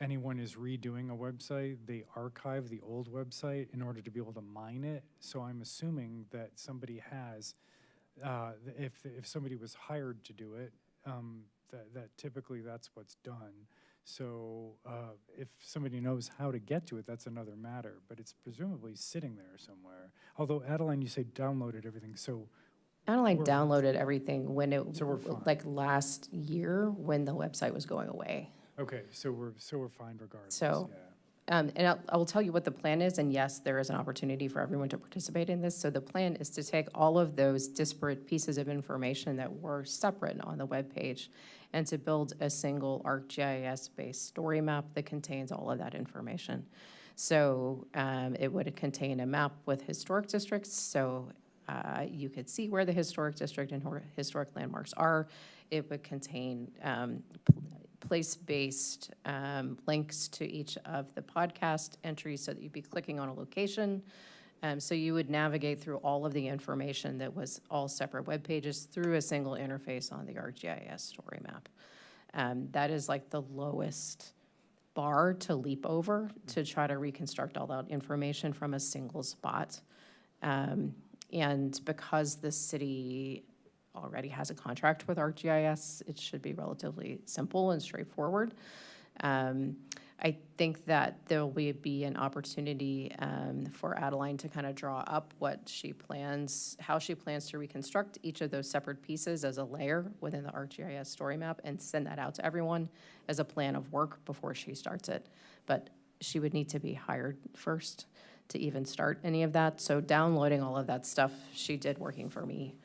anyone is redoing a website, they archive the old website in order to be able to mine it. So I'm assuming that somebody has, if somebody was hired to do it, that typically that's what's done. So if somebody knows how to get to it, that's another matter, but it's presumably sitting there somewhere. Although Adeline, you say downloaded everything, so. Adeline We're- downloaded everything when it, So we're fine. like last year, when the website was going away. Okay, so we're fine regardless, So- yeah. And I will tell you what the plan is, and yes, there is an opportunity for everyone to participate in this. So the plan is to take all of those disparate pieces of information that were separate on the webpage and to build a single ArcGIS-based story map that contains all of that information. So it would contain a map with historic districts, so you could see where the historic district and historic landmarks are. It would contain place-based links to each of the podcast entries so that you'd be clicking on a location. So you would navigate through all of the information that was all separate web pages through a single interface on the ArcGIS story map. That is like the lowest bar to leap over to try to reconstruct all that information from a single spot. And because the city already has a contract with ArcGIS, it should be relatively simple and straightforward. I think that there will be an opportunity for Adeline to kind of draw up what she plans, how she plans to reconstruct each of those separate pieces as a layer within the ArcGIS story map and send that out to everyone as a plan of work before she starts it. But she would need to be hired first to even start any of that. So downloading all of that stuff, she did working for me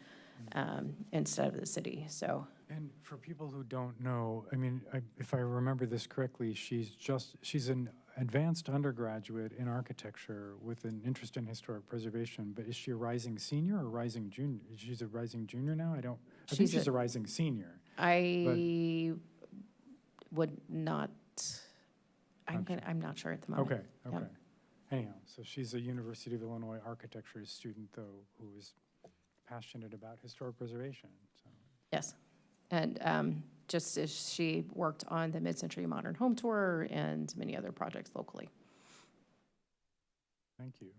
instead of the city, so. And for people who don't know, I mean, if I remember this correctly, she's an advanced undergraduate in architecture with an interest in historic preservation, but is she a rising senior or rising junior? She's a rising junior now? I think she's a rising senior. I would not, I'm not sure at the moment. Okay, Yep. okay. Anyhow, so she's a University of Illinois architecture student, though, who is passionate about historic preservation, so. Yes. And just as she worked on the Mid-Century Modern Home Tour and many other projects locally. Thank you.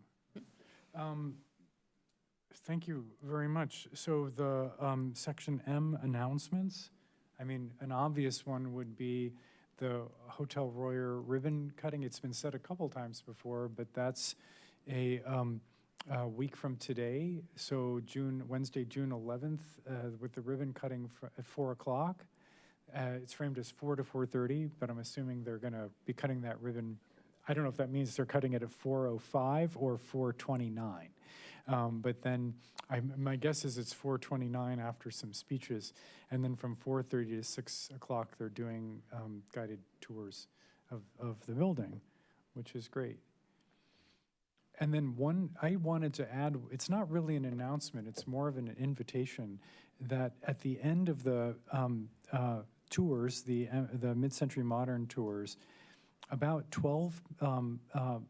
Thank you very much. So the section M announcements, I mean, an obvious one would be the Hotel Royer ribbon cutting. It's been said a couple times before, but that's a week from today, so Wednesday, June 11th, with the ribbon cutting at 4 o'clock. It's framed as 4 to 4:30, but I'm assuming they're going to be cutting that ribbon. I don't know if that means they're cutting it at 4:05 or 4:29. But then my guess is it's 4:29 after some speeches. And then from 4:30 to 6 o'clock, they're doing guided tours of the building, which is great. And then I wanted to add, it's not really an announcement, it's more of an invitation that at the end of the tours, the Mid-Century Modern tours, about 12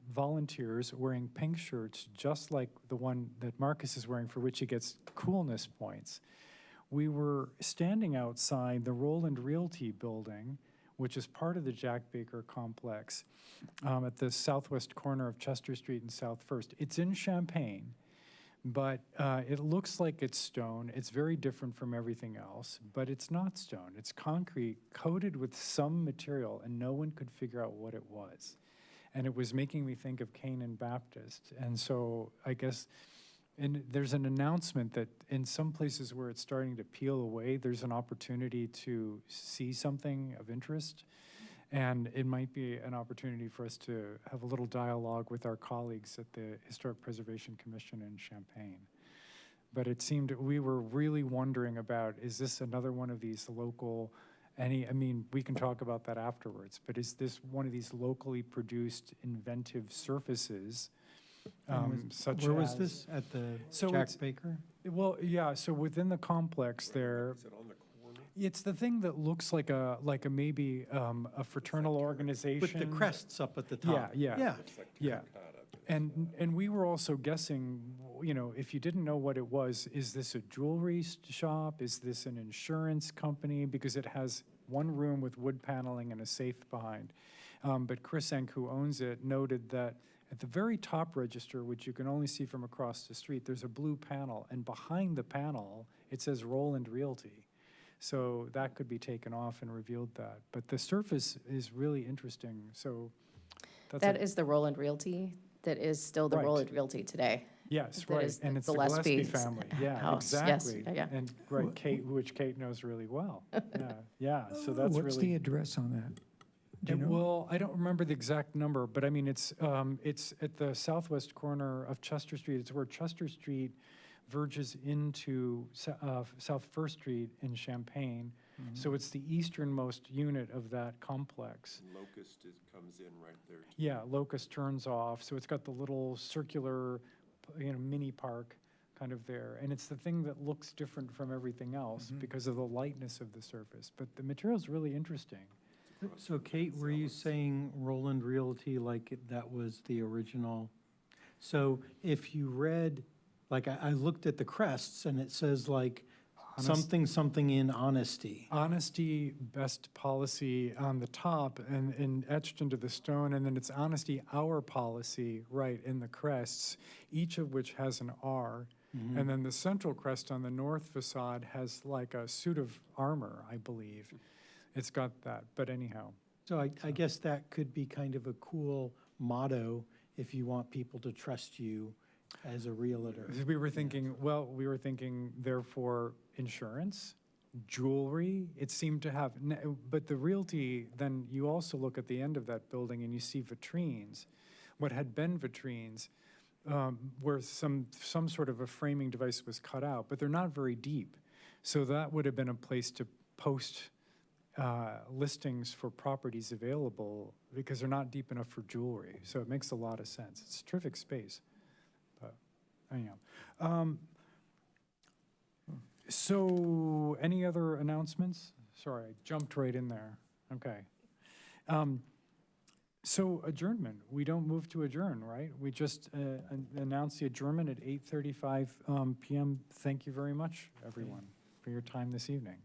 volunteers wearing pink shirts, just like the one that Marcus is wearing, for which he gets coolness points. We were standing outside the Roland Realty building, which is part of the Jack Baker complex, at the southwest corner of Chester Street and South First. It's in Champaign, but it looks like it's stone. It's very different from everything else, but it's not stone. It's concrete coated with some material, and no one could figure out what it was. And it was making me think of Canaan Baptist. And so I guess there's an announcement that in some places where it's starting to peel away, there's an opportunity to see something of interest. And it might be an opportunity for us to have a little dialogue with our colleagues at the Historic Preservation Commission in Champaign. But it seemed, we were really wondering about, is this another one of these local, I mean, we can talk about that afterwards, but is this one of these locally produced inventive surfaces? Such Where was as- this? At the So Jack it's- Baker? Well, yeah, so within the complex there, Is it on the corner? it's the thing that looks like a maybe a fraternal organization. With the crests up at the top. Yeah. Yeah. It's like Yeah. terracotta, but it's And we were also guessing, you know, if you didn't know what it was, is this a jewelry shop? Is this an insurance company? Because it has one room with wood paneling and a safe behind. But Chris Enck, who owns it, noted that at the very top register, which you can only see from across the street, there's a blue panel, and behind the panel, it says Roland Realty. So that could be taken off and revealed that. But the surface is really interesting, so that's That is the Roland Realty, that is still the Right. Roland Realty today. Yes, that right, is and it's the the Gillespie Gillespie's family, yeah, house, yes, exactly. yeah. And, right, Kate, which Kate knows really well, yeah, so that's really. What's the address on that? Do you know? Well, I don't remember the exact number, but I mean, it's at the southwest corner of Chester Street. It's where Chester Street verges into South First Street in Champaign. So it's the easternmost unit of that complex. Locust comes in right there. too. Yeah, Locust turns off, so it's got the little circular, mini park kind of there. And it's the thing that looks different from everything else because of the lightness of the surface. But the material's really interesting. So Kate, were you saying Roland Realty like that was the original? So if you read, like I looked at the crests and it says like something in honesty. Honesty, best policy on the top and etched into the stone, and then it's honesty, our policy, right, in the crests, each of which has an R. And then the central crest on the north facade has like a suit of armor, I believe. It's got that, but anyhow, So I guess that could be kind of a cool motto if you want people to trust you as a realtor. We were thinking, therefore, insurance, jewelry, it seemed to have, but the realty, then you also look at the end of that building and you see vitrines. What had been vitrines, where some sort of a framing device was cut out, but they're not very deep. So that would have been a place to post listings for properties available because they're not deep enough for jewelry. So it makes a lot of sense. It's a terrific space. But anyhow, so any other announcements? Sorry, I jumped right in there. Okay. So adjournment, we don't move to adjourn, right? We just announce the adjournment at 8:35 PM. Thank you very much, everyone, for your time this evening.